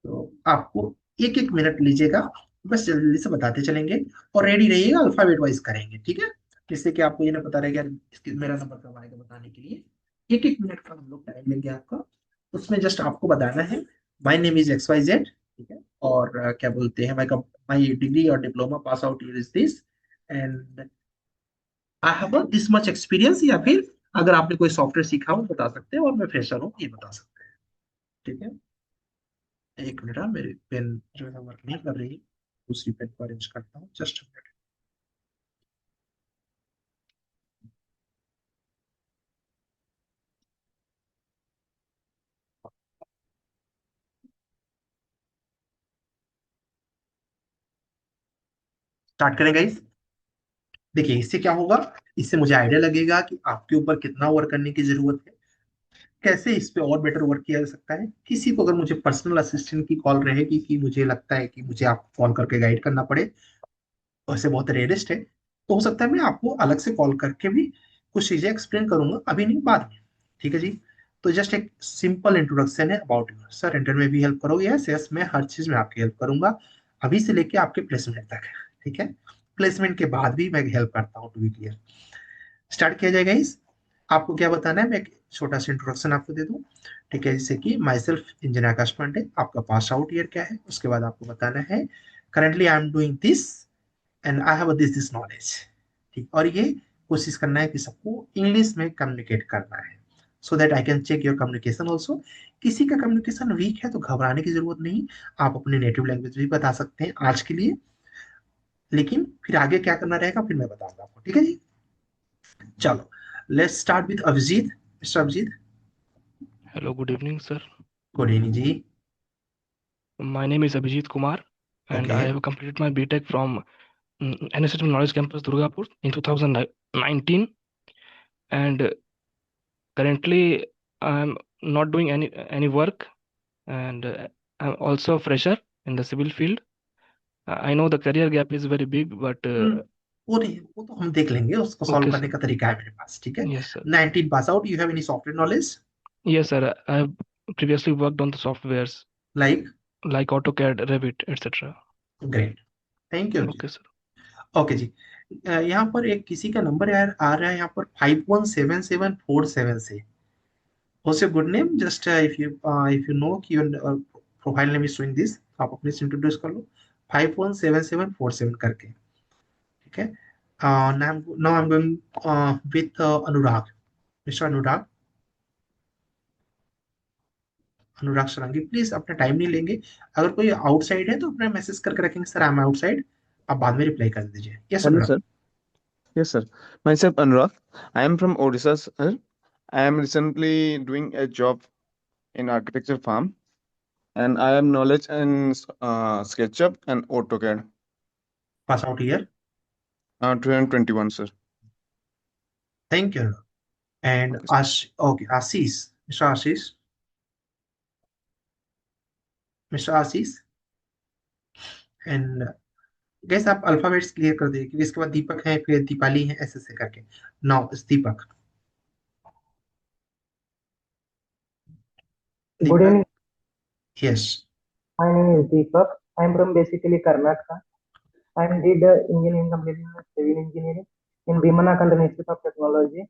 Speaker 1: तो आपको एक एक मिनट लीजिएगा, बस जल्दी जल्दी से बताते चलेंगे। और रेडी रहिएगा, अल्फाबेट वाइज करेंगे। ठीक है, जिससे कि आपको ये ना पता रहेगा इसके मेरा नंबर कब आएगा बताने के लिए। एक एक मिनट का हम लोग टाइम लेंगे आपका। उसमें जस्ट आपको बताना है my name is X Y Z. ठीक है, और क्या बोलते हैं, माई डिग्री और diploma pass out year is this and I have this much experience. या फिर अगर आपने कोई सॉफ्टवेयर सीखा हो बता सकते हैं, और मैं फ्रेशर हूँ ये बता सकते हैं। ठीक है, एक मिनट। मेरी पेन जो है वर्क नहीं कर रही। दूसरी पेन को अरेंज करता हूँ, जस्ट मिनट। स्टार्ट करें गाइस। देखिए इससे क्या होगा, इससे मुझे आइडिया लगेगा कि आपके ऊपर कितना वर्क करने की जरूरत है, कैसे इस पे और बेटर वर्क किया जा सकता है। किसी को अगर मुझे पर्सनल असिस्टेंट की कॉल रहेगी कि मुझे लगता है कि मुझे आपको कॉल करके गाइड करना पड़े, वैसे बहुत रेयरिस्ट है, तो हो सकता है मैं आपको अलग से कॉल करके भी कुछ चीजें एक्सप्लेन करूंगा, अभी नहीं बाद में। ठीक है जी। तो जस्ट एक सिंपल इंट्रोडक्शन है अबाउट यू। सर इंटरव्यू में भी हेल्प करोगे? यस यस, मैं हर चीज में आपकी हेल्प करूंगा, अभी से लेके आपके प्लेसमेंट तक। ठीक है, प्लेसमेंट के बाद भी मैं हेल्प करता हूँ, टू बी क्लियर। स्टार्ट किया जाएगा इस। आपको क्या बताना है, मैं एक छोटा सा इंट्रोडक्शन आपको दे दूं। ठीक है, जैसे कि my self engineer Akash Pandey, आपका पास आउट ईयर क्या है, उसके बाद आपको बताना है currently I am doing this and I have this knowledge. ठीक, और ये कोशिश करना है कि सबको इंग्लिश में कम्युनिकेट करना है, so that I can check your communication also. किसी का कम्युनिकेशन वीक है तो घबराने की जरूरत नहीं, आप अपने नेटिव लैंग्वेज भी बता सकते हैं आज के लिए। लेकिन फिर आगे क्या करना रहेगा फिर मैं बताऊंगा आपको। ठीक है जी, चलो let's start with Abhijit. Mister Abhijit.
Speaker 7: Hello, good evening, sir.
Speaker 1: Good evening जी।
Speaker 7: My name is Abhijit Kumar, and
Speaker 1: okay.
Speaker 7: I have completed my BTech from NSS Knowledge Campus, Durgapur, in 2019. And currently, I'm not doing any work, and I'm also a fresher in the civil field. I know the career gap is very big, but
Speaker 1: वो नहीं, वो तो हम देख लेंगे, उसको solve
Speaker 7: okay,
Speaker 1: करने
Speaker 7: sir.
Speaker 1: का तरीका है मेरे पास। ठीक है,
Speaker 7: Yes, sir.
Speaker 1: 19 pass out, you have any software knowledge?
Speaker 7: Yes, sir. I have previously worked on the softwares
Speaker 1: like?
Speaker 7: like AutoCAD, Revit, etc.
Speaker 1: Great, thank you
Speaker 7: Okay,
Speaker 1: Abhijeet.
Speaker 7: sir.
Speaker 1: Okay जी। यहाँ पर एक किसी का नंबर यार आ रहा है यहाँ पर 517747 से। What's your good name? Just if you know कि your profile name is showing this, आप अपने से इंट्रोड्यूस कर लो 517747 करके। ठीक है, नाम now I am going with Anurag. Mister Anurag, Anurag sarangi, please अपना टाइम नहीं लेंगे। अगर कोई आउटसाइड है तो अपना मैसेज करके रखेंगे, सर आई एम आउटसाइड, आप बाद में रिप्लाई कर दीजिए। Yes
Speaker 8: Hello,
Speaker 1: Anurag.
Speaker 8: sir. Yes, sir. Myself, Anurag. I am from Odisha, sir. I am recently doing a job in architecture firm, and I have knowledge in SketchUp and AutoCAD.
Speaker 1: Pass out year.
Speaker 8: 2021, sir.
Speaker 1: Thank you Anurag. And
Speaker 8: Okay, sir.
Speaker 1: Okay Ashish, mister Ashish, mister Ashish. And gas आप alphabets clear कर दीजिए, क्योंकि इसके बाद दीपक है, फिर दीपाली है, ऐसे ऐसे करके। Now Deepak.
Speaker 9: Good
Speaker 1: Deepak.
Speaker 9: evening.
Speaker 1: Yes.
Speaker 9: My name is Deepak. I am from basically Karnataka. I am did engineering completing civil engineering in Vimanakanda Institute of Technology.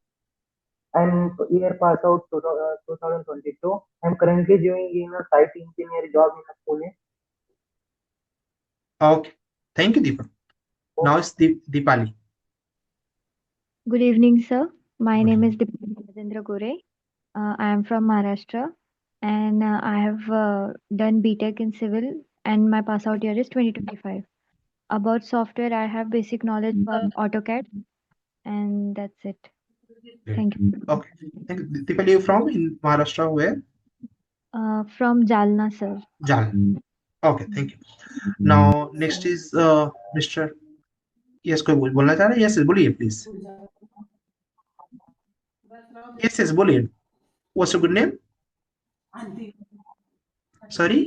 Speaker 9: I am year pass out 2022. I am currently doing in a site engineer job in Pune.
Speaker 1: Okay, thank you Deepak. Now is Deepali.
Speaker 10: Good evening, sir. My
Speaker 1: good
Speaker 10: name is
Speaker 1: evening.
Speaker 10: Deepika Rajendra Gore. I am from Maharashtra and I have done BTech in civil and my pass out year is 2025. About software, I have basic knowledge about AutoCAD and that's it. Thank you.
Speaker 1: Okay, thank you Deepali. You from in Maharashtra where?
Speaker 10: From Jalna, sir.
Speaker 1: Jalna. Okay, thank you. Now next is mister. Yes, कोई बोलना चाह रहे हैं? Yes बोलिए please. Yes yes बोलिए। What's your good name? Sorry,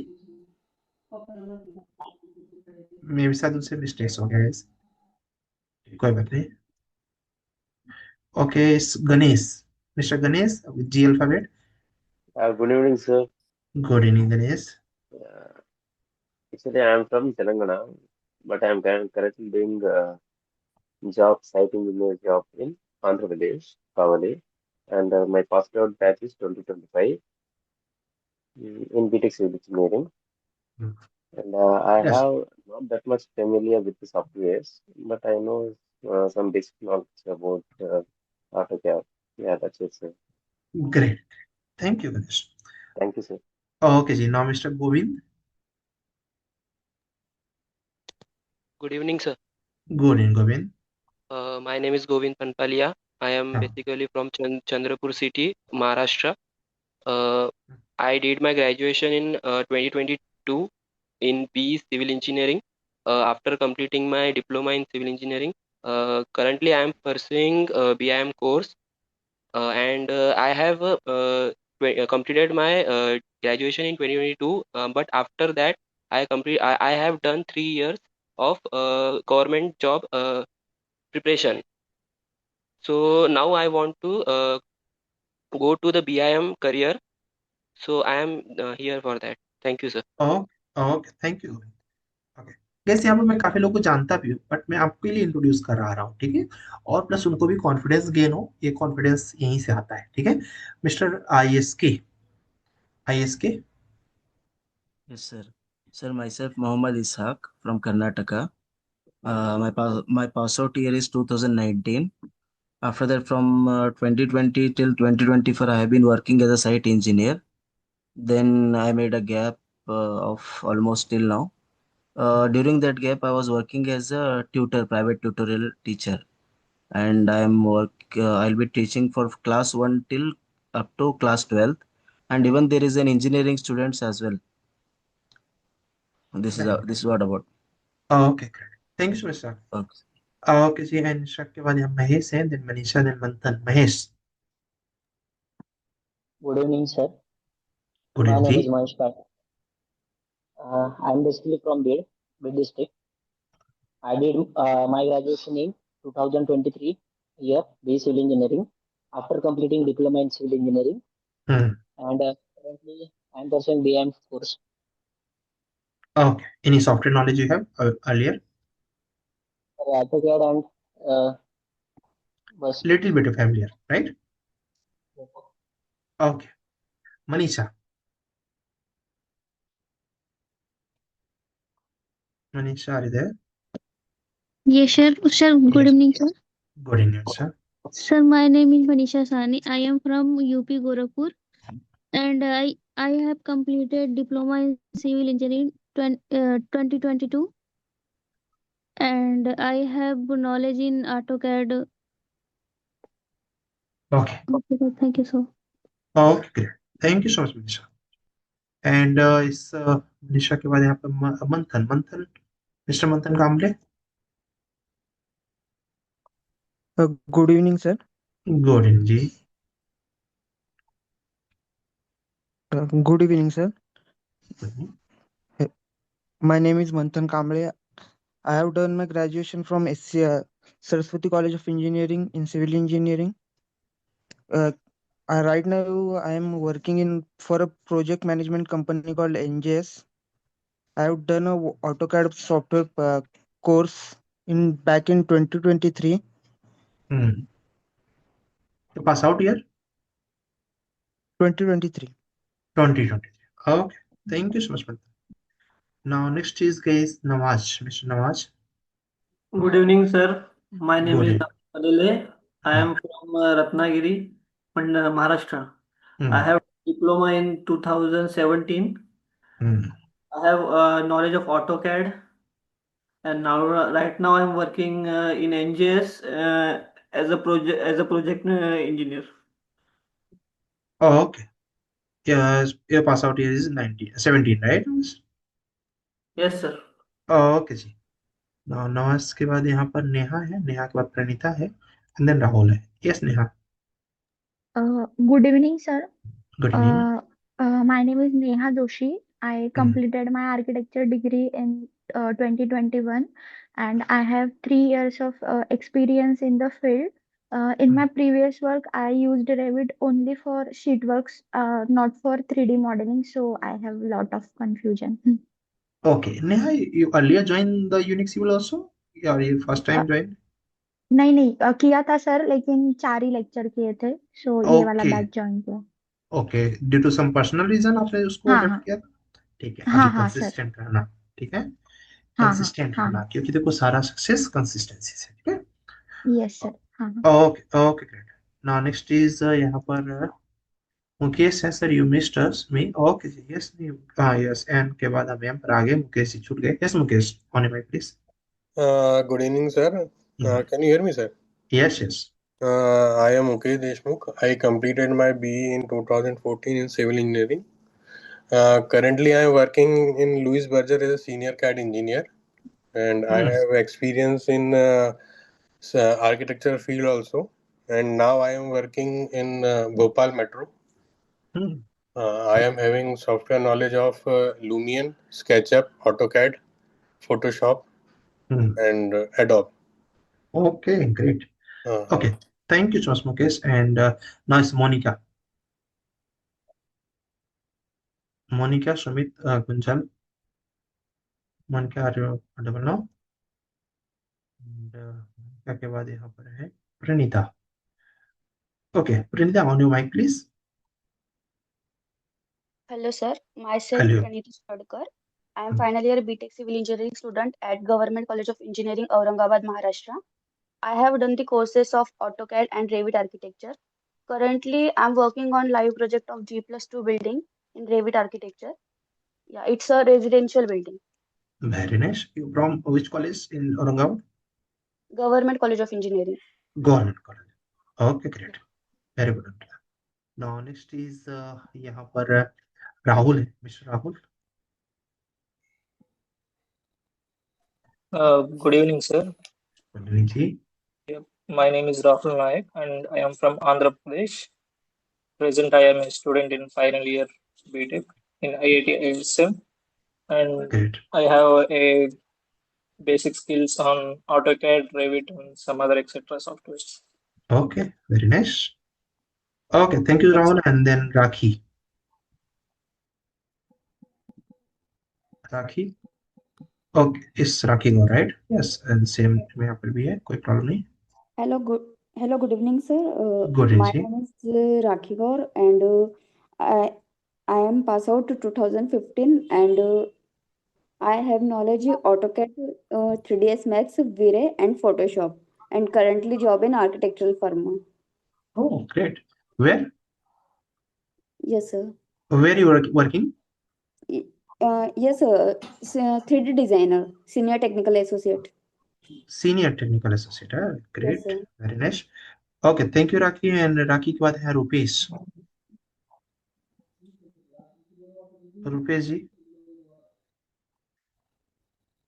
Speaker 1: मे भी शायद उनसे मिस्टेक्स हो गया। यस, कोई बात नहीं। Okay, Ganesh, mister Ganesh with G alphabet.
Speaker 2: Good evening, sir.
Speaker 1: Good evening, Ganesh.
Speaker 2: Uh, Actually, I am from Telangana, but I am currently doing site engineer job in Andhra Pradesh, Kavali, and my passed out batch is 2025 in BTech Civil Engineering.
Speaker 1: Hmm.
Speaker 2: And I
Speaker 1: Yes,
Speaker 2: have not that much familiar with the softwares, but I know some basic knowledge about AutoCAD. Yeah, that's it, sir.
Speaker 1: great. Thank you, Ganesh.
Speaker 2: Thank you, sir.
Speaker 1: Okay, जी, now Mr. Govind.
Speaker 11: Good evening, sir.
Speaker 1: Good evening, Govind.
Speaker 11: My name is Govind Panpalia. I am
Speaker 1: हाँ,
Speaker 11: basically from Chandrapur city, Maharashtra. Uh, I did my graduation in 2022 in BE Civil Engineering. After completing my diploma in civil engineering, currently I am pursuing BIM course, and I have completed my graduation in 2022. But after that, I have done 3 years of government job preparation. So now I want to go to the BIM career. So I am here for that. Thank you, sir.
Speaker 1: Okay, thank you. Okay, gas यहाँ पे मैं काफी लोगों को जानता भी हूँ, but मैं आपके लिए इंट्रोड्यूस कर रहा हूँ, ठीक है? और प्लस उनको भी कॉन्फिडेंस गेन हो, ये कॉन्फिडेंस यहीं से आता है, ठीक है? Mister ISK, ISK।
Speaker 12: Yes, sir. Sir, myself Mohammad Ishaq from Karnataka. My pass out year is 2019. After that, from 2020 till 2024, I have been working as a site engineer. Then I made a gap of almost till now. During that gap, I was working as a tutor, private tutorial teacher, and I'll be teaching for class 1 till up to class 12, and even there is an engineering students as well. This is what about.
Speaker 1: Okay, great, thank you so much sir.
Speaker 12: Okay.
Speaker 1: Okay जी, and शक के बाद यहाँ महेश हैं, then Manisha, then Manthan. Mahesh.
Speaker 13: Good evening, sir.
Speaker 1: Good
Speaker 13: My
Speaker 1: evening
Speaker 13: name
Speaker 1: जी।
Speaker 13: is Mahesh Patel. I'm basically from Bid district. I did my graduation in 2023 year, B Civil Engineering. After completing diploma in civil engineering,
Speaker 1: Hmm.
Speaker 13: and currently I'm pursuing BIM course.
Speaker 1: Okay, any software knowledge you have earlier?
Speaker 13: AutoCAD and bus.
Speaker 1: Little bit of familiar, right? Okay, Manisha. Manisha, are you there?
Speaker 6: Yes, sir. Sir, good
Speaker 1: Yes.
Speaker 6: evening, sir.
Speaker 1: Good evening, sir.
Speaker 6: Sir, my name is Manisha Sani. I am from UP Gorakhpur, and I have completed diploma in civil engineering 2022. and I have knowledge in AutoCAD.
Speaker 1: Okay.
Speaker 6: Okay, sir. Thank you, sir.
Speaker 1: Okay, great. Thank you so much, Manisha. And इस मनीषा के बाद यहाँ पे मंथन Manthan mister Manthan Kamle.
Speaker 14: Good evening, sir.
Speaker 1: Good evening जी.
Speaker 14: Good evening, sir. My name is Manthan Kamble. I have done my graduation from Saraswati College of Engineering in Civil Engineering. Right now, I am working for a project management company called NJS. I have done a AutoCAD software course back in 2023.
Speaker 1: तो पास out year
Speaker 14: 2023.
Speaker 1: 2023. Okay, thank you so much, Manthan. Now next is guys Nawaz, Mr. Nawaz.
Speaker 15: Good evening, sir. My name
Speaker 1: Good
Speaker 15: is
Speaker 1: evening.
Speaker 15: Adele. I am from Ratnagiri, Maharashtra. I
Speaker 1: Hmm.
Speaker 15: have diploma in 2017.
Speaker 1: Hmm.
Speaker 15: I have knowledge of AutoCAD, and now right now I'm working in NJS as a project engineer.
Speaker 1: Oh, okay. Yes, your pass out year is 17, right?
Speaker 15: Yes, sir.
Speaker 1: Oh, okay जी. Now Nawaz के बाद यहाँ पर नेहा है, नेहा के बाद प्रणीता है, and then Rahul है. Yes, Neha.
Speaker 16: Good evening, sir.
Speaker 1: Good evening.
Speaker 16: My name is Neha Joshi. I completed my architecture degree in 2021, and I have 3 years of experience in the field. In my previous work, I used Revit only for sheet works, not for 3D modeling, so I have a lot of confusion.
Speaker 1: Okay, Neha, you earlier joined the Unix Civil also? Or you first time joined?
Speaker 16: नहीं किया था sir, लेकिन 4 ही lecture किए थे, सो ये वाला
Speaker 1: Okay,
Speaker 16: batch join किया.
Speaker 1: okay. Due to some personal reason आपने उसको
Speaker 16: हाँ
Speaker 1: लेफ्ट
Speaker 16: हाँ
Speaker 1: किया था? ठीक है,
Speaker 16: हाँ
Speaker 1: आगे
Speaker 16: हाँ सर.
Speaker 1: कंसिस्टेंट रहना. ठीक है,
Speaker 16: हाँ हाँ
Speaker 1: कंसिस्टेंट
Speaker 16: हाँ
Speaker 1: रहना, क्योंकि देखो सारा सक्सेस कंसिस्टेंसी से. ठीक है.
Speaker 16: Yes sir. हाँ हाँ.
Speaker 1: Okay okay great. Now next is यहाँ पर मुकेश है sir. You missed us me. Okay जी. यस नहीं. हाँ यस. एन के बाद हम यहाँ पर आगे मुकेश ही छूट गए. Yes Mukesh, on mic please.
Speaker 17: Good evening, sir. Can you hear me, sir?
Speaker 1: Yes, yes.
Speaker 17: I am Mukesh Deshmukh. I completed my BE in 2014 in civil engineering. Currently, I am working in Louis Berger as a senior CAD engineer, and I have experience in architecture field also. And now I am working in Bhopal Metro. I am having software knowledge of Lumion, SketchUp, AutoCAD, Photoshop, and Adobe.
Speaker 1: Okay, great. Okay, thank you so much, Mukesh. And now it's Monica. Monica Sumit Gunjal. Monica, are you audible now? And Monica के बाद यहाँ पर है Pranita. Okay, Pranita, on your mic, please.
Speaker 18: Hello, sir. Myself,
Speaker 1: Hello.
Speaker 18: Pranita Stadkar. I am final year BTech Civil Engineering student at Government College of Engineering, Aurangabad, Maharashtra. I have done the courses of AutoCAD and Revit architecture. Currently, I am working on live project of G+2 building in Revit architecture. Yeah, it's a residential building.
Speaker 1: Very nice. You from which college in Aurangabad?
Speaker 18: Government College of Engineering.
Speaker 1: Government College. Okay, great. Very good. Now next is यहाँ पर राहुल है. Mr. Rahul.
Speaker 19: Good evening, sir.
Speaker 1: Good evening, ji.
Speaker 19: My name is Rahul Nayak, and I am from Andhra Pradesh. Present, I am a student in final year BTech in IIT ISM, and
Speaker 1: Great.
Speaker 19: I have a basic skills on AutoCAD, Revit, and some other etc. softwares.
Speaker 1: Okay, very nice. Okay, thank you, Rahul. And then Rakhi. Rakhi. Okay, is Rakhi all right? Yes, and same में यहाँ पर भी है, कोई problem नहीं.
Speaker 4: Hello, good evening, sir.
Speaker 1: Good
Speaker 4: My
Speaker 1: evening.
Speaker 4: name is Rakhi Gaur, and I am pass out to 2015, and I have knowledge in AutoCAD, 3ds Max, V-Ray, and Photoshop, and currently job in architectural firm.
Speaker 1: Oh, great. Where?
Speaker 4: Yes, sir.
Speaker 1: Where you working?
Speaker 4: Yes, sir. 3D designer, senior technical associate.
Speaker 1: Senior technical associate है,
Speaker 4: Yes,
Speaker 1: great,
Speaker 4: sir.
Speaker 1: Very nice. Okay, thank you Rakhi. And Rakhi के बाद है Rupesh. Rupesh ji,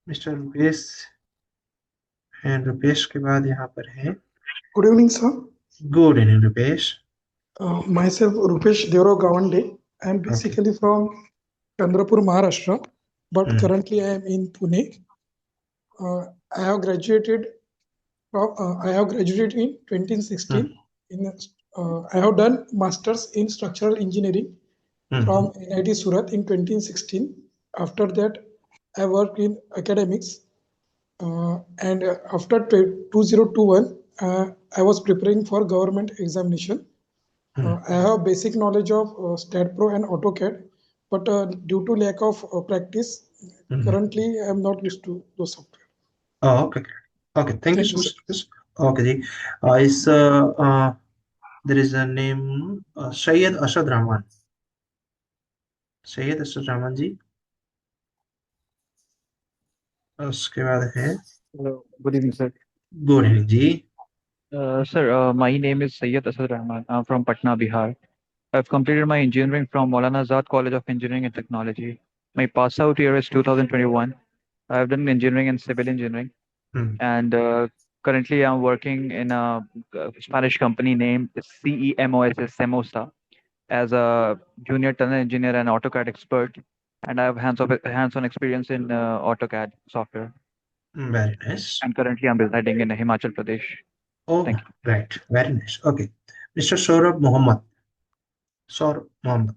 Speaker 1: mister Rupesh. And Rupesh के बाद यहाँ पर है,
Speaker 20: Good evening, sir.
Speaker 1: Good evening Rupesh.
Speaker 20: Myself Rupesh Devrao Gawande. I am
Speaker 1: okay,
Speaker 20: basically from Chandrapur, Maharashtra, but currently I am in Pune. I have graduated in 2016. I have done masters in structural engineering from NIT Surat in 2016. After that, I worked in academics. And after 2021, I was preparing for government examination. I have basic knowledge of StatPro and AutoCAD, but due to lack of practice, currently I am not used to those software.
Speaker 1: Okay okay, thank you
Speaker 20: Thank
Speaker 1: so
Speaker 20: you,
Speaker 1: much
Speaker 20: sir.
Speaker 1: Rupesh. Okay जी, is there is a name Syed Asad Rahman. Syed Asad Rahman ji. उसके बाद है,
Speaker 21: Hello, good evening, sir.
Speaker 1: Good evening जी।
Speaker 21: Sir, my name is Sayyid Asad Rahman. I'm from Patna, Bihar. I've completed my engineering from Maulana Azad College of Engineering and Technology. My pass out year is 2021. I've done engineering and civil engineering, and currently I'm working in a Spanish company named CEMOS Semosa as a junior tunnel engineer and AutoCAD expert, and I have hands-on experience in AutoCAD software.
Speaker 1: Very nice.
Speaker 21: And currently I'm residing in Himachal Pradesh.
Speaker 1: Oh
Speaker 21: Thank you.
Speaker 1: Right, very nice. Okay, mister Saurabh Mohammad. Saurabh Mohammad,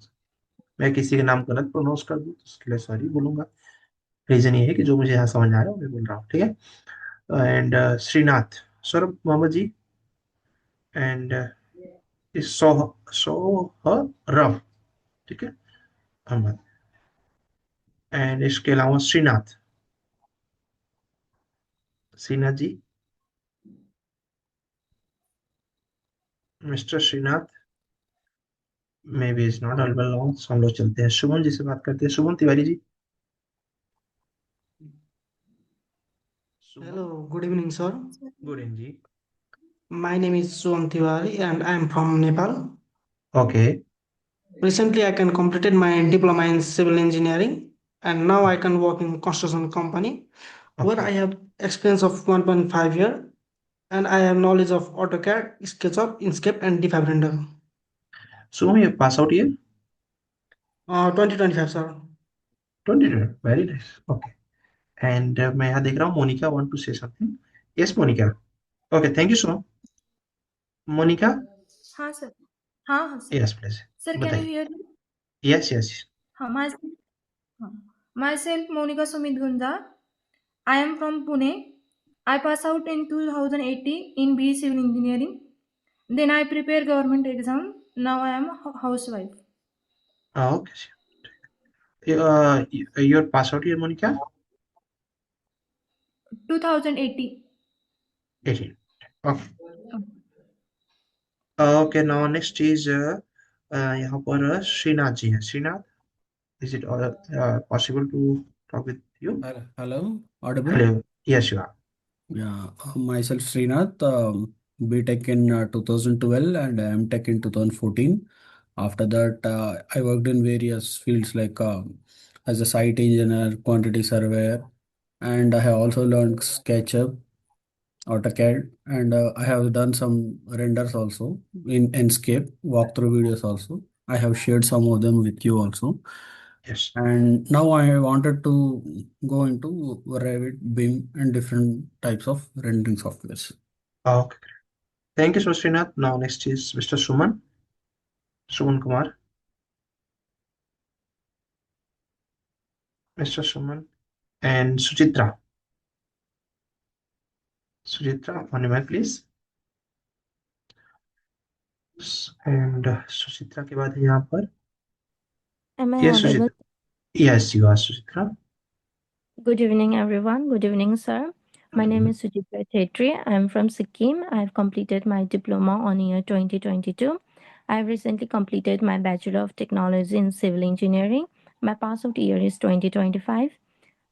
Speaker 1: मैं किसी का नाम गलत pronounce कर दूं तो उसके लिए सॉरी बोलूंगा। रीजन ये है कि जो मुझे यहाँ समझ आ रहा है वो मैं बोल रहा हूँ, ठीक है। एंड श्रीनाथ, सौरभ मोहम्मद जी। एंड सोहरब, ठीक है, अहमद। एंड इसके अलावा Shrinath, Shrinath ji, mister Shrinath maybe is not available now, so हम लोग चलते हैं शुभम जी से बात करते हैं। Shubham Tiwari ji.
Speaker 22: Hello, good evening, sir.
Speaker 1: Good evening जी।
Speaker 22: My name is Suam Tiwari and I am from Nepal.
Speaker 1: Okay,
Speaker 22: Recently, I can completed my diploma in civil engineering and now I can work in construction company where I have experience of 1.5 year and I have knowledge of AutoCAD, SketchUp, Inkscape and D5 Render.
Speaker 1: Shubham ये pass out year
Speaker 22: 2025, sir.
Speaker 1: 2020, very nice. Okay, and मैं यहाँ देख रहा हूँ Monika want to say something. Yes Monika. Okay, thank you so much Monika.
Speaker 23: हाँ sir. हाँ sir.
Speaker 1: Yes please
Speaker 23: sir can you
Speaker 1: बताइए।
Speaker 23: Hear me?
Speaker 1: Yes yes.
Speaker 23: हाँ myself Monika Sumit Gunja. I am from Pune. I passed out in 2018 in BE Civil Engineering. Then I prepared government exam. Now I am a housewife.
Speaker 1: Okay, your pass out year Monika
Speaker 23: 2018.
Speaker 1: 18. Okay. Okay, now next is यहाँ पर श्रीनाथ जी हैं। Srinath, is it possible to talk with you?
Speaker 5: Hello, audible?
Speaker 1: Hello. Yes, you are.
Speaker 5: Yeah, myself Srinath, BTech in 2012 and MTech in 2014. After that, I worked in various fields like as a site engineer, quantity surveyor, and I have also learned SketchUp, AutoCAD, and I have done some renders also in Enscape, walkthrough videos also. I have shared some of them with you also.
Speaker 1: Yes.
Speaker 5: And now I wanted to go into Revit, BIM, and different types of rendering softwares.
Speaker 1: Okay, great. Thank you so much, Srinath. Now next is Mr. Suman. Suman Kumar. Mr. Suman. And Suchitra. Suchitra, on your mic, please. And Suchitra के बाद है यहाँ पर.
Speaker 24: Am I
Speaker 1: Yes,
Speaker 24: audible?
Speaker 1: Suchitra. Yes, you are Suchitra.
Speaker 24: Good evening, everyone. Good evening, sir. My name is Sujitra Chetri. I am from Sikkim. I have completed my diploma on year 2022. I have recently completed my Bachelor of Technology in Civil Engineering. My pass out year is 2025.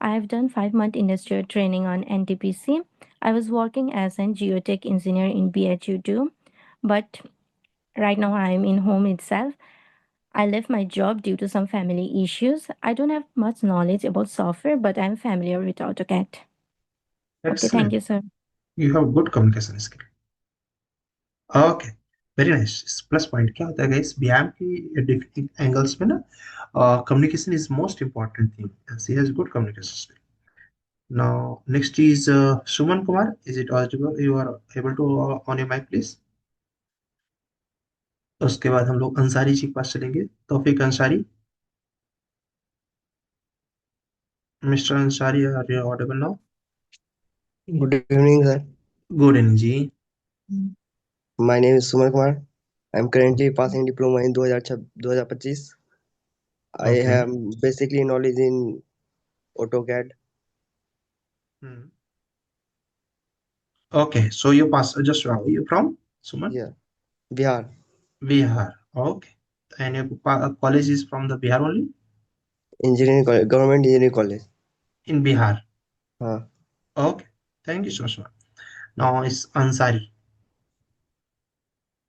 Speaker 24: I have done 5-month industrial training on NTPC. I was working as a geotech engineer in BHU2, but right now I am in home itself. I left my job due to some family issues. I don't have much knowledge about software, but I'm familiar with AutoCAD. Okay, thank you, sir.
Speaker 1: You have good communication skill. Okay, very nice. Plus point क्या होता है guys, व्यायाम की different angles में ना communication is most important thing and she has good communication skill. Now next is Suman Kumar, is it audible, you are able to on your mic please. उसके बाद हम लोग अंसारी जी के पास चलेंगे, Taufiq Ansari. Mister Ansari, are you audible now?
Speaker 3: Good evening, sir.
Speaker 1: Good evening जी।
Speaker 3: My name is Suman Kumar. I'm currently passing diploma in 2025. I
Speaker 1: Okay.
Speaker 3: have basically knowledge in AutoCAD.
Speaker 1: Okay, so you pass just you from Suman?
Speaker 3: Yeah, Bihar.
Speaker 1: Bihar. Okay, and your college is from the Bihar only?
Speaker 3: Engineering college, Government Engineering College.
Speaker 1: In Bihar.
Speaker 3: Okay,
Speaker 1: thank you so much. Now it's Ansari.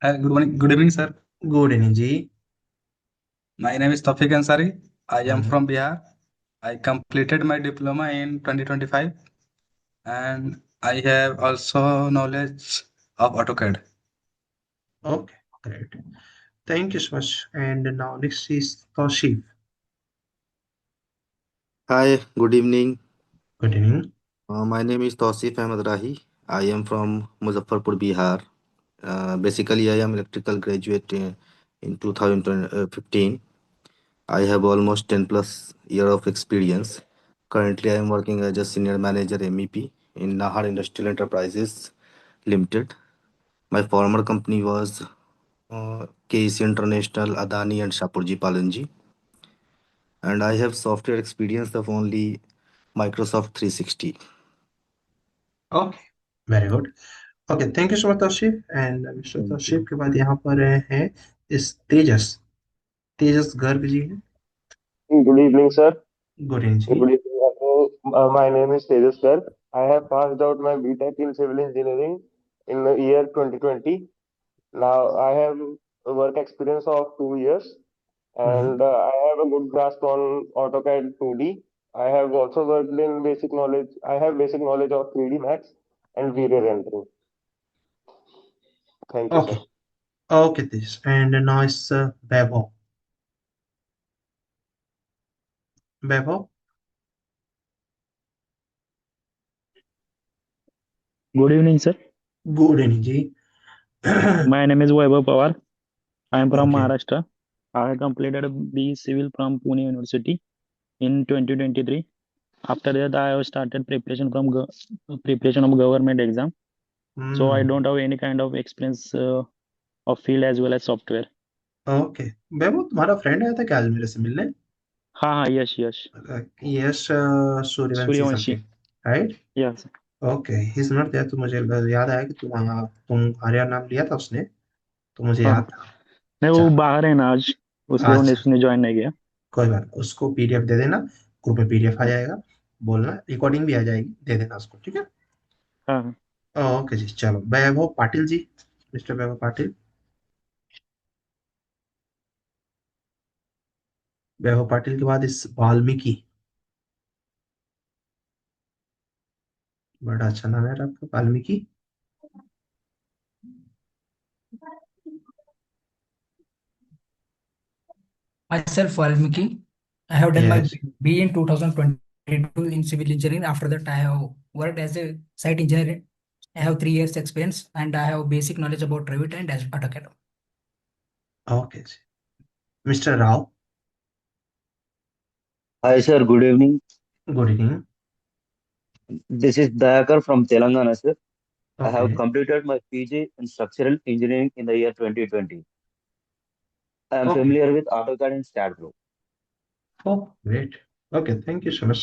Speaker 7: Good morning, good evening, sir.
Speaker 1: Good evening, ji.
Speaker 7: My name is Tawfiq Ansari. I am
Speaker 1: Mhm.
Speaker 7: from Bihar. I completed my diploma in 2025, and I have also knowledge of AutoCAD.
Speaker 1: Okay, great. Thank you so much. And now next is Taushif.
Speaker 8: Hi, good evening.
Speaker 1: Good evening.
Speaker 8: My name is Tausif Ahmed Rahi. I am from Muzaffarpur, Bihar. Basically, I am electrical graduate in 2015. I have almost 10 plus year of experience. Currently, I am working as a senior manager MEP in Nahar Industrial Enterprises Limited. My former company was KEC International, Adani and Shapurji Palanji. And I have software experience of only Microsoft 360.
Speaker 1: Okay, very good. Okay, thank you so much Taushif. And Mr. Taushif के बाद यहाँ पर है इस तेजस गर्ग जी हैं।
Speaker 9: Good evening, sir.
Speaker 1: Good evening, जी।
Speaker 9: Good evening. My name is Tejas Garg. I have passed out my BTech in civil engineering in the year 2020. Now I have a work experience of 2 years, and I have a good grasp on AutoCAD 2D. I have also worked in basic knowledge. I have basic knowledge of 3D Max and V-Ray rendering. Thank you,
Speaker 1: Okay.
Speaker 9: sir.
Speaker 1: Okay, Tejas. And now it's Vaibhav. Vaibhav.
Speaker 25: Good evening, sir.
Speaker 1: Good evening, ji।
Speaker 25: My name is Vaibhav Pawar. I am from
Speaker 1: Okay.
Speaker 25: Maharashtra. I completed B Civil from Pune University in 2023. After that, I have started preparation of government exam. So I don't have any kind of experience of field as well as software.
Speaker 1: Okay, Vaibhav तुम्हारा friend आया था क्या आज मेरे से मिलने?
Speaker 25: हाँ, Yash
Speaker 1: Yash Suryavanshi
Speaker 25: Suryavanshi.
Speaker 1: Something, right?
Speaker 25: Yes.
Speaker 1: Okay, he is not there. तो मुझे याद आया कि तुम्हारा नाम लिया था उसने, तो मुझे
Speaker 25: हाँ,
Speaker 1: याद था।
Speaker 25: नहीं वो
Speaker 1: चलो,
Speaker 25: बाहर है ना आज, उसलिए
Speaker 1: अच्छा,
Speaker 25: उसने ज्वाइन नहीं किया।
Speaker 1: कोई बात नहीं, उसको पीडीएफ दे देना, ग्रुप में पीडीएफ आ जाएगा, बोलना, रिकॉर्डिंग भी आ जाएगी, दे देना उसको, ठीक है?
Speaker 25: हाँ,
Speaker 1: ओके जी, चलो वैभव पाटिल जी, मिस्टर वैभव पाटिल। वैभव पाटिल के बाद इस वाल्मीकि, बड़ा अच्छा नाम है यार आपका, Valmiki.
Speaker 26: Myself, Valmiki. I have done my
Speaker 1: Yes.
Speaker 26: B in 2022 in civil engineering. After that, I have worked as a site engineer. I have 3 years experience and I have basic knowledge about Revit and AutoCAD.
Speaker 1: Okay जी, mister Rao.
Speaker 27: Hi, sir. Good evening.
Speaker 1: Good evening.
Speaker 27: This is Dayakar from Telangana, sir. I have
Speaker 1: okay,
Speaker 27: completed my PG in structural engineering in the year 2020. I am
Speaker 1: okay,
Speaker 27: familiar with AutoCAD and StatPro.
Speaker 1: oh great, okay, thank you so much.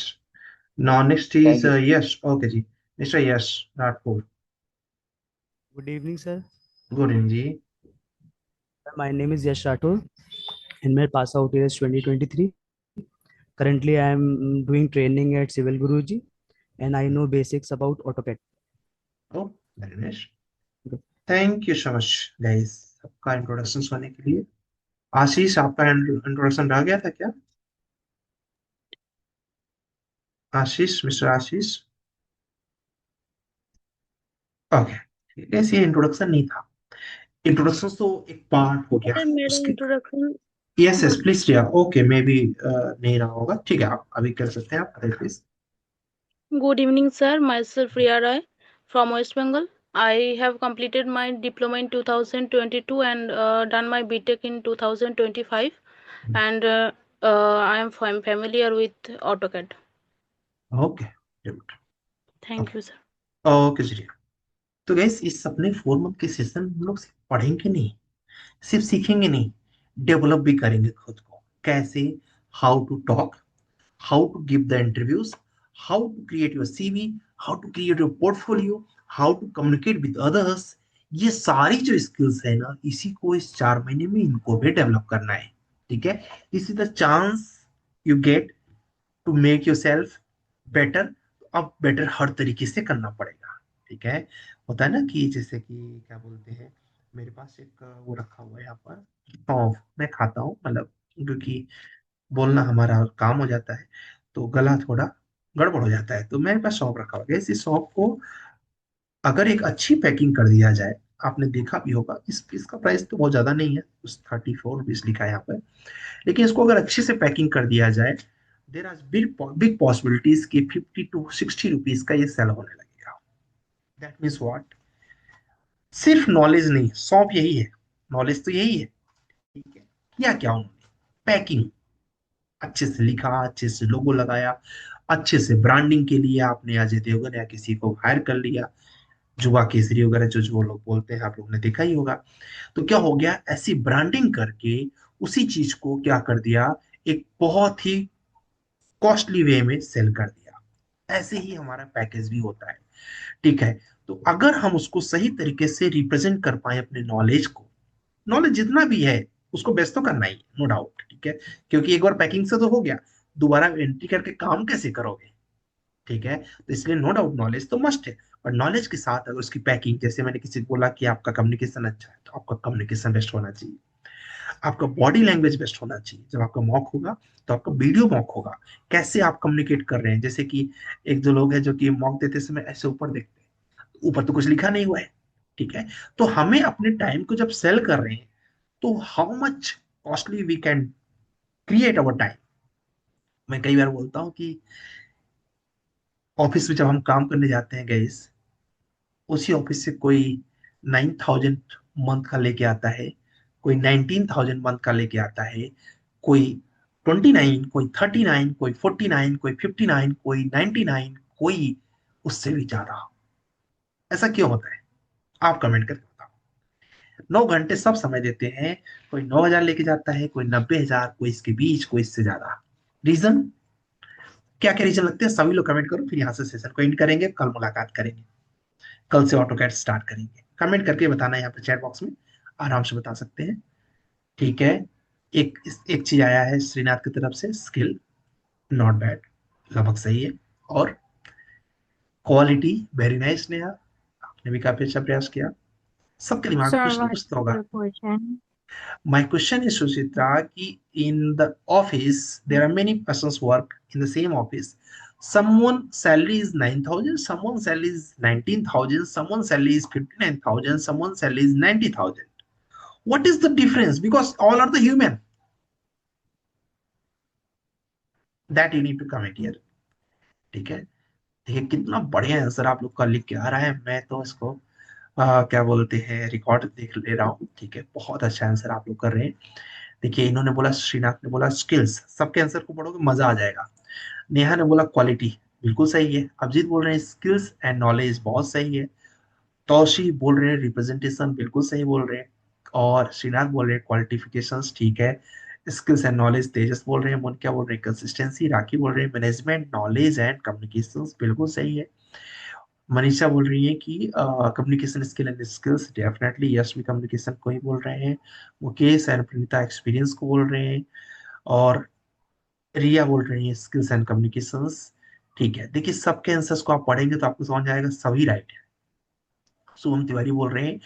Speaker 1: Now next
Speaker 27: Thank
Speaker 1: is
Speaker 27: you, sir.
Speaker 1: yes, okay जी, Mr. Yes Rathore।
Speaker 28: Good evening, sir.
Speaker 1: Good evening जी।
Speaker 28: My name is Yash Rathore, and my pass out year is 2023. Currently, I am doing training at Civil Guruji, and I know basics about AutoCAD.
Speaker 1: Oh very nice, thank you so much guys सबका introduction सुनने के लिए। आशीष, आपका introduction रह गया था क्या? आशीष, mister आशीष। Okay, ये इंट्रोडक्शन नहीं था। इंट्रोडक्शन तो एक पार्ट हो गया
Speaker 2: सर मेरा
Speaker 1: उसके।
Speaker 2: Introduction
Speaker 1: yes yes please Riya, okay may be नहीं रहा होगा, ठीक है आप अभी कर सकते हैं, आप please.
Speaker 2: Good evening, sir. Myself Riya Rai from West Bengal. I have completed my diploma in 2022 and done my BTech in 2025. And I am familiar with AutoCAD.
Speaker 1: Okay
Speaker 2: Thank you, sir.
Speaker 1: Okay जी। तो गैस इस अपने 4 month के session में हम लोग सिर्फ पढ़ेंगे नहीं, सिर्फ सीखेंगे नहीं, डेवलप भी करेंगे खुद को। कैसे? How to talk, how to give the interviews, how to create your CV, how to create your portfolio, how to communicate with others. ये सारी जो स्किल्स है ना, इसी को इस 4 महीने में इनको भी डेवलप करना है। ठीक है, this is the chance you get to make yourself better. अब बेटर हर तरीके से करना पड़ेगा। ठीक है, होता है ना कि जैसे कि क्या बोलते हैं, मेरे पास एक वो रखा हुआ है यहाँ पर सौंफ, मैं खाता हूँ, मतलब क्योंकि बोलना हमारा काम हो जाता है तो गला थोड़ा गड़बड़ हो जाता है, तो मेरे पास सौंफ रखा हुआ है। इस सौंफ को अगर एक अच्छी पैकिंग कर दिया जाए, आपने देखा भी होगा, इसका प्राइस तो बहुत ज्यादा नहीं है, उस 34 रुपीज लिखा है यहाँ पर, लेकिन इसको अगर अच्छे से पैकिंग कर दिया जाए, देर आर बिग पॉसिबिलिटीज कि 50 to 60 रुपीज का ये सेल होने लगेगा। That means what? सिर्फ नॉलेज नहीं, सौंप यही है, नॉलेज तो यही है। ठीक है, किया क्या उन्होंने? पैकिंग अच्छे से लिखा, अच्छे से लोगो लगाया, अच्छे से ब्रांडिंग के लिए आपने अजय देवगन या किसी को हायर कर लिया, जुआ केसरी वगैरह जो जो लोग बोलते हैं, आप लोगों ने देखा ही होगा। तो क्या हो गया, ऐसी ब्रांडिंग करके उसी चीज को क्या कर दिया, एक बहुत ही कॉस्टली वे में सेल कर दिया। ऐसे ही हमारा पैकेज भी होता है। ठीक है, तो अगर हम उसको सही तरीके से रिप्रेजेंट कर पाए अपने नॉलेज को, नॉलेज जितना भी है उसको बेस्ट तो करना ही, नो डाउट। ठीक है, क्योंकि एक बार पैकिंग से तो हो गया, दोबारा एंट्री करके काम कैसे करोगे? ठीक है, तो इसलिए नो डाउट नॉलेज तो मस्ट है, पर नॉलेज के साथ अगर उसकी पैकिंग, जैसे मैंने किसी को बोला कि आपका कम्युनिकेशन अच्छा है, तो आपका कम्युनिकेशन बेस्ट होना चाहिए, आपका बॉडी लैंग्वेज बेस्ट होना चाहिए। जब आपका मॉक होगा तो आपका वीडियो मॉक होगा, कैसे आप कम्युनिकेट कर रहे हैं। जैसे कि एक दो लोग हैं जो कि मॉक देते समय ऐसे ऊपर देखते हैं, ऊपर तो कुछ लिखा नहीं हुआ है। ठीक है, तो हमें अपने टाइम को जब सेल कर रहे हैं, तो how much costly we can create our time. मैं कई बार बोलता हूँ कि ऑफिस में जब हम काम करने जाते हैं गैस, उसी ऑफिस से कोई 9,000 मंथ का लेके आता है, कोई 19,000 मंथ का लेके आता है, कोई 29, कोई 39, कोई 49, कोई 59, कोई 99, कोई उससे भी ज्यादा। ऐसा क्यों होता है? आप कमेंट करके बताओ। 9 घंटे सब समय देते हैं, कोई 9,000 लेके जाता है, कोई 90,000, कोई इसके बीच, कोई इससे ज्यादा। रीजन क्या क्या रीजन लगते हैं? सभी लोग कमेंट करो, फिर यहाँ से सेशन को एंड करेंगे, कल मुलाकात करेंगे, कल से ऑटोकैड स्टार्ट करेंगे। कमेंट करके बताना है यहाँ पे चैट बॉक्स में, आराम से बता सकते हैं। ठीक है, एक चीज आया है श्रीनाथ की तरफ से, स्किल नॉट बैड, लगभग सही है, और क्वालिटी वेरी नाइस। नेहा, आपने भी काफी अच्छा प्रयास किया। सबके दिमाग में
Speaker 24: Sir,
Speaker 1: कुछ ना
Speaker 24: what's
Speaker 1: कुछ तो होगा।
Speaker 24: your question?
Speaker 1: My question is, Suchitra, कि in the office there are many persons work in the same office. Someone salary is 9,000, someone salary is 19,000, someone salary is 59,000, someone salary is 90,000. What is the difference? Because all are the human. That you need to comment here. ठीक है, देखिए कितना बढ़िया answer आप लोग का लिख के आ रहा है। मैं तो इसको क्या बोलते हैं, रिकॉर्ड देख ले रहा हूँ। ठीक है, बहुत अच्छा आंसर आप लोग कर रहे हैं। देखिए इन्होंने बोला, श्रीनाथ ने बोला स्किल्स, सबके आंसर को पढ़ोगे मजा आ जाएगा। नेहा ने बोला क्वालिटी, बिल्कुल सही है। अभिजीत बोल रहे हैं स्किल्स एंड नॉलेज, बहुत सही है। तौशी बोल रहे हैं रिप्रेजेंटेशन, बिल्कुल सही बोल रहे हैं। और श्रीनाथ बोल रहे हैं क्वालिफिकेशंस, ठीक है। स्किल्स एंड नॉलेज तेजस बोल रहे हैं। मोन क्या बोल रहे हैं कंसिस्टेंसी। राखी बोल रहे हैं मैनेजमेंट नॉलेज एंड कम्युनिकेशंस, बिल्कुल सही है। मनीषा बोल रही है कि communication skill and skills, definitely yes भी कम्युनिकेशन को ही बोल रहे हैं। मुकेश एंड प्रणीता एक्सपीरियंस को बोल रहे हैं। और रिया बोल रही है स्किल्स एंड कम्युनिकेशंस। ठीक है, देखिए सबके आंसर्स को आप पढ़ेंगे तो आपको समझ आएगा सभी राइट है। शुभम तिवारी बोल रहे हैं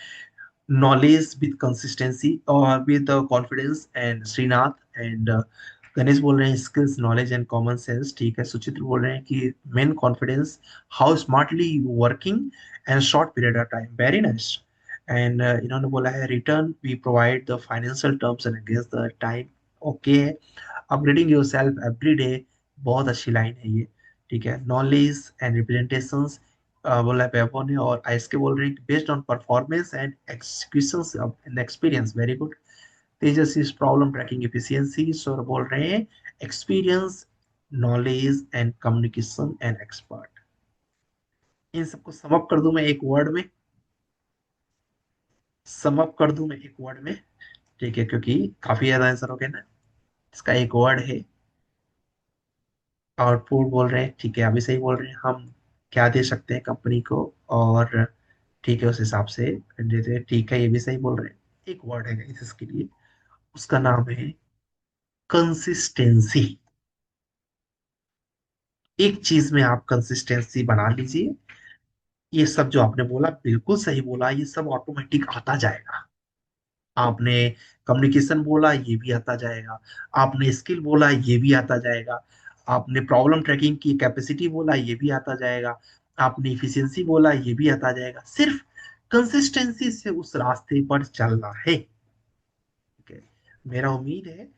Speaker 1: नॉलेज विद कंसिस्टेंसी और with confidence, and Shrinath and Ganesh बोल रहे हैं skills knowledge and common sense. ठीक है, सुचित्र बोल रहे हैं कि main confidence, how smartly working and short period of time, very nice. And इन्होंने बोला है return we provide the financial terms and against the time. Okay, upgrading yourself every day, बहुत अच्छी लाइन है ये। ठीक है, नॉलेज एंड रिप्रेजेंटेशंस बोला है वैभव ने, और आईएसके बोल रहे हैं based on performance and executions and experience, very good. Tejas is problem tracking efficiency, Saurabh बोल रहे हैं experience knowledge and communication and expert. इन सबको सम अप कर दूं मैं एक वर्ड में, सम अप कर दूं मैं एक वर्ड में, ठीक है, क्योंकि काफी ज्यादा आंसर हो गया ना। इसका एक वर्ड है आउटपुट बोल रहे हैं। ठीक है, अभी सही बोल रहे हैं, हम क्या दे सकते हैं कंपनी को, और ठीक है उस हिसाब से देते हैं। ठीक है, ये भी सही बोल रहे हैं। एक वर्ड है इसके लिए, उसका नाम है कंसिस्टेंसी। एक चीज में आप कंसिस्टेंसी बना लीजिए, ये सब जो आपने बोला बिल्कुल सही बोला, ये सब ऑटोमेटिक आता जाएगा। आपने कम्युनिकेशन बोला, ये भी आता जाएगा। आपने स्किल बोला, ये भी आता जाएगा। आपने प्रॉब्लम ट्रैकिंग की कैपेसिटी बोला, ये भी आता जाएगा। आपने इफिशियंसी बोला, ये भी आता जाएगा। सिर्फ कंसिस्टेंसी से उस रास्ते पर चलना है। ठीक है, मेरा उम्मीद है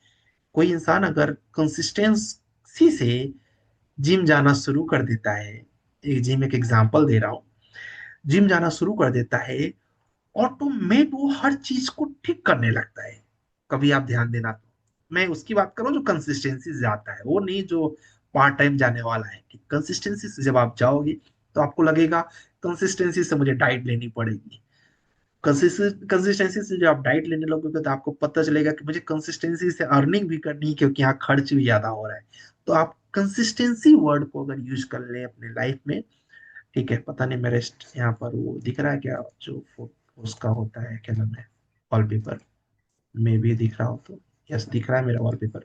Speaker 1: कोई इंसान अगर कंसिस्टेंसी से जिम जाना शुरू कर देता है, एक जिम एक एग्जांपल दे रहा हूँ, जिम जाना शुरू कर देता है, ऑटोमेट वो हर चीज को ठीक करने लगता है। कभी आप ध्यान देना, तो मैं उसकी बात कर रहा हूँ जो कंसिस्टेंसी से जाता है, वो नहीं जो पार्ट टाइम जाने वाला है। ठीक, कंसिस्टेंसी से जब आप जाओगे तो आपको लगेगा कंसिस्टेंसी से मुझे डाइट लेनी पड़ेगी। कंसिस्टेंसी से जब आप डाइट लेने लगोगे तो आपको पता चलेगा कि मुझे कंसिस्टेंसी से अर्निंग भी करनी है, क्योंकि यहाँ खर्च भी ज्यादा हो रहा है। तो आप कंसिस्टेंसी वर्ड को अगर यूज कर ले अपने लाइफ में, ठीक है, पता नहीं मेरे यहाँ पर वो दिख रहा है क्या, जो उसका होता है क्या नाम है, वॉलपेपर में भी दिख रहा हो तो, यस दिख रहा है मेरा वॉलपेपर।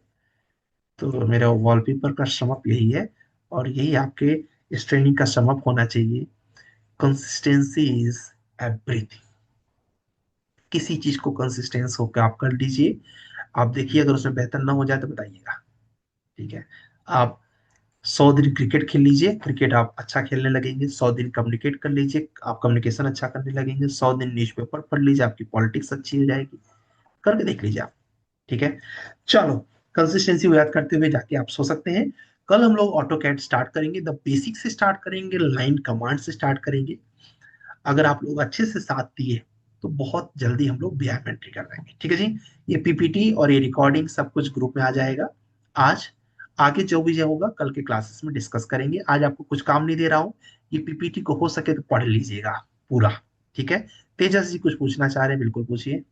Speaker 1: तो मेरा वॉलपेपर का समअप यही है, और यही आपके इस ट्रेनिंग का समअप होना चाहिए। Consistency is everything. किसी चीज को कंसिस्टेंस होकर आप कर लीजिए, आप देखिए अगर उसमें बेहतर ना हो जाए तो बताइएगा। ठीक है, आप 100 दिन क्रिकेट खेल लीजिए, क्रिकेट आप अच्छा खेलने लगेंगे। 100 दिन कम्युनिकेट कर लीजिए, आप कम्युनिकेशन अच्छा करने लगेंगे। 100 दिन न्यूज़पेपर पढ़ लीजिए, आपकी पॉलिटिक्स अच्छी हो जाएगी। करके देख लीजिए आप। ठीक है, चलो कंसिस्टेंसी को याद करते हुए जाके आप सो सकते हैं। कल हम लोग ऑटो कैड स्टार्ट करेंगे, द बेसिक से स्टार्ट करेंगे, लाइन कमांड से स्टार्ट करेंगे। अगर आप लोग अच्छे से साथ दिए तो बहुत जल्दी हम लोग बीआर में एंट्री कर लेंगे। ठीक है जी, ये पीपीटी और ये रिकॉर्डिंग सब कुछ ग्रुप में आ जाएगा। आज आगे जो भी जो होगा कल के क्लासेस में डिस्कस करेंगे। आज आपको कुछ काम नहीं दे रहा हूँ, ये पीपीटी को हो सके तो पढ़ लीजिएगा पूरा। ठीक है, तेजस जी कुछ पूछना चाह रहे हैं, बिल्कुल पूछिए।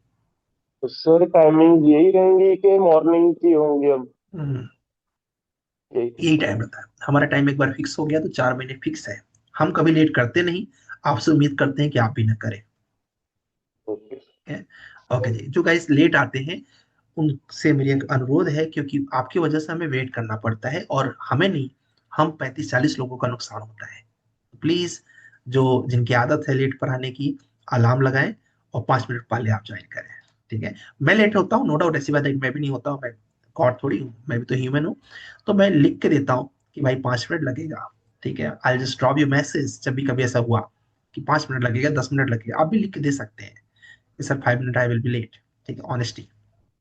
Speaker 9: तो सर टाइमिंग यही रहेंगी कि मॉर्निंग की होंगी अब?
Speaker 1: यही टाइम रहता है हमारा। टाइम एक बार फिक्स हो गया तो 4 महीने फिक्स है। हम कभी लेट करते नहीं, आपसे उम्मीद करते हैं कि आप भी न करें। ओके जी, जो गाइस लेट आते हैं उनसे मेरी एक अनुरोध है, क्योंकि आपकी वजह से हमें वेट करना पड़ता है, और हमें नहीं, हम 35-40 लोगों का नुकसान होता है। प्लीज जो जिनकी आदत है लेट पर आने की, अलार्म लगाएं और 5 मिनट पहले आप ज्वाइन करें। ठीक है, मैं लेट होता हूँ, नो डाउट, ऐसी बात है कि मैं भी नहीं होता हूँ, मैं गॉड थोड़ी हूँ, मैं भी तो ह्यूमन हूँ। तो मैं लिख के देता हूँ कि भाई 5 मिनट लगेगा। ठीक है, I just drop you message जब भी कभी ऐसा हुआ कि 5 मिनट लगेगा, 10 मिनट लगेगा, आप भी लिख के दे सकते हैं कि sir 5 minute I will be late. ठीक है, ऑनेस्टी।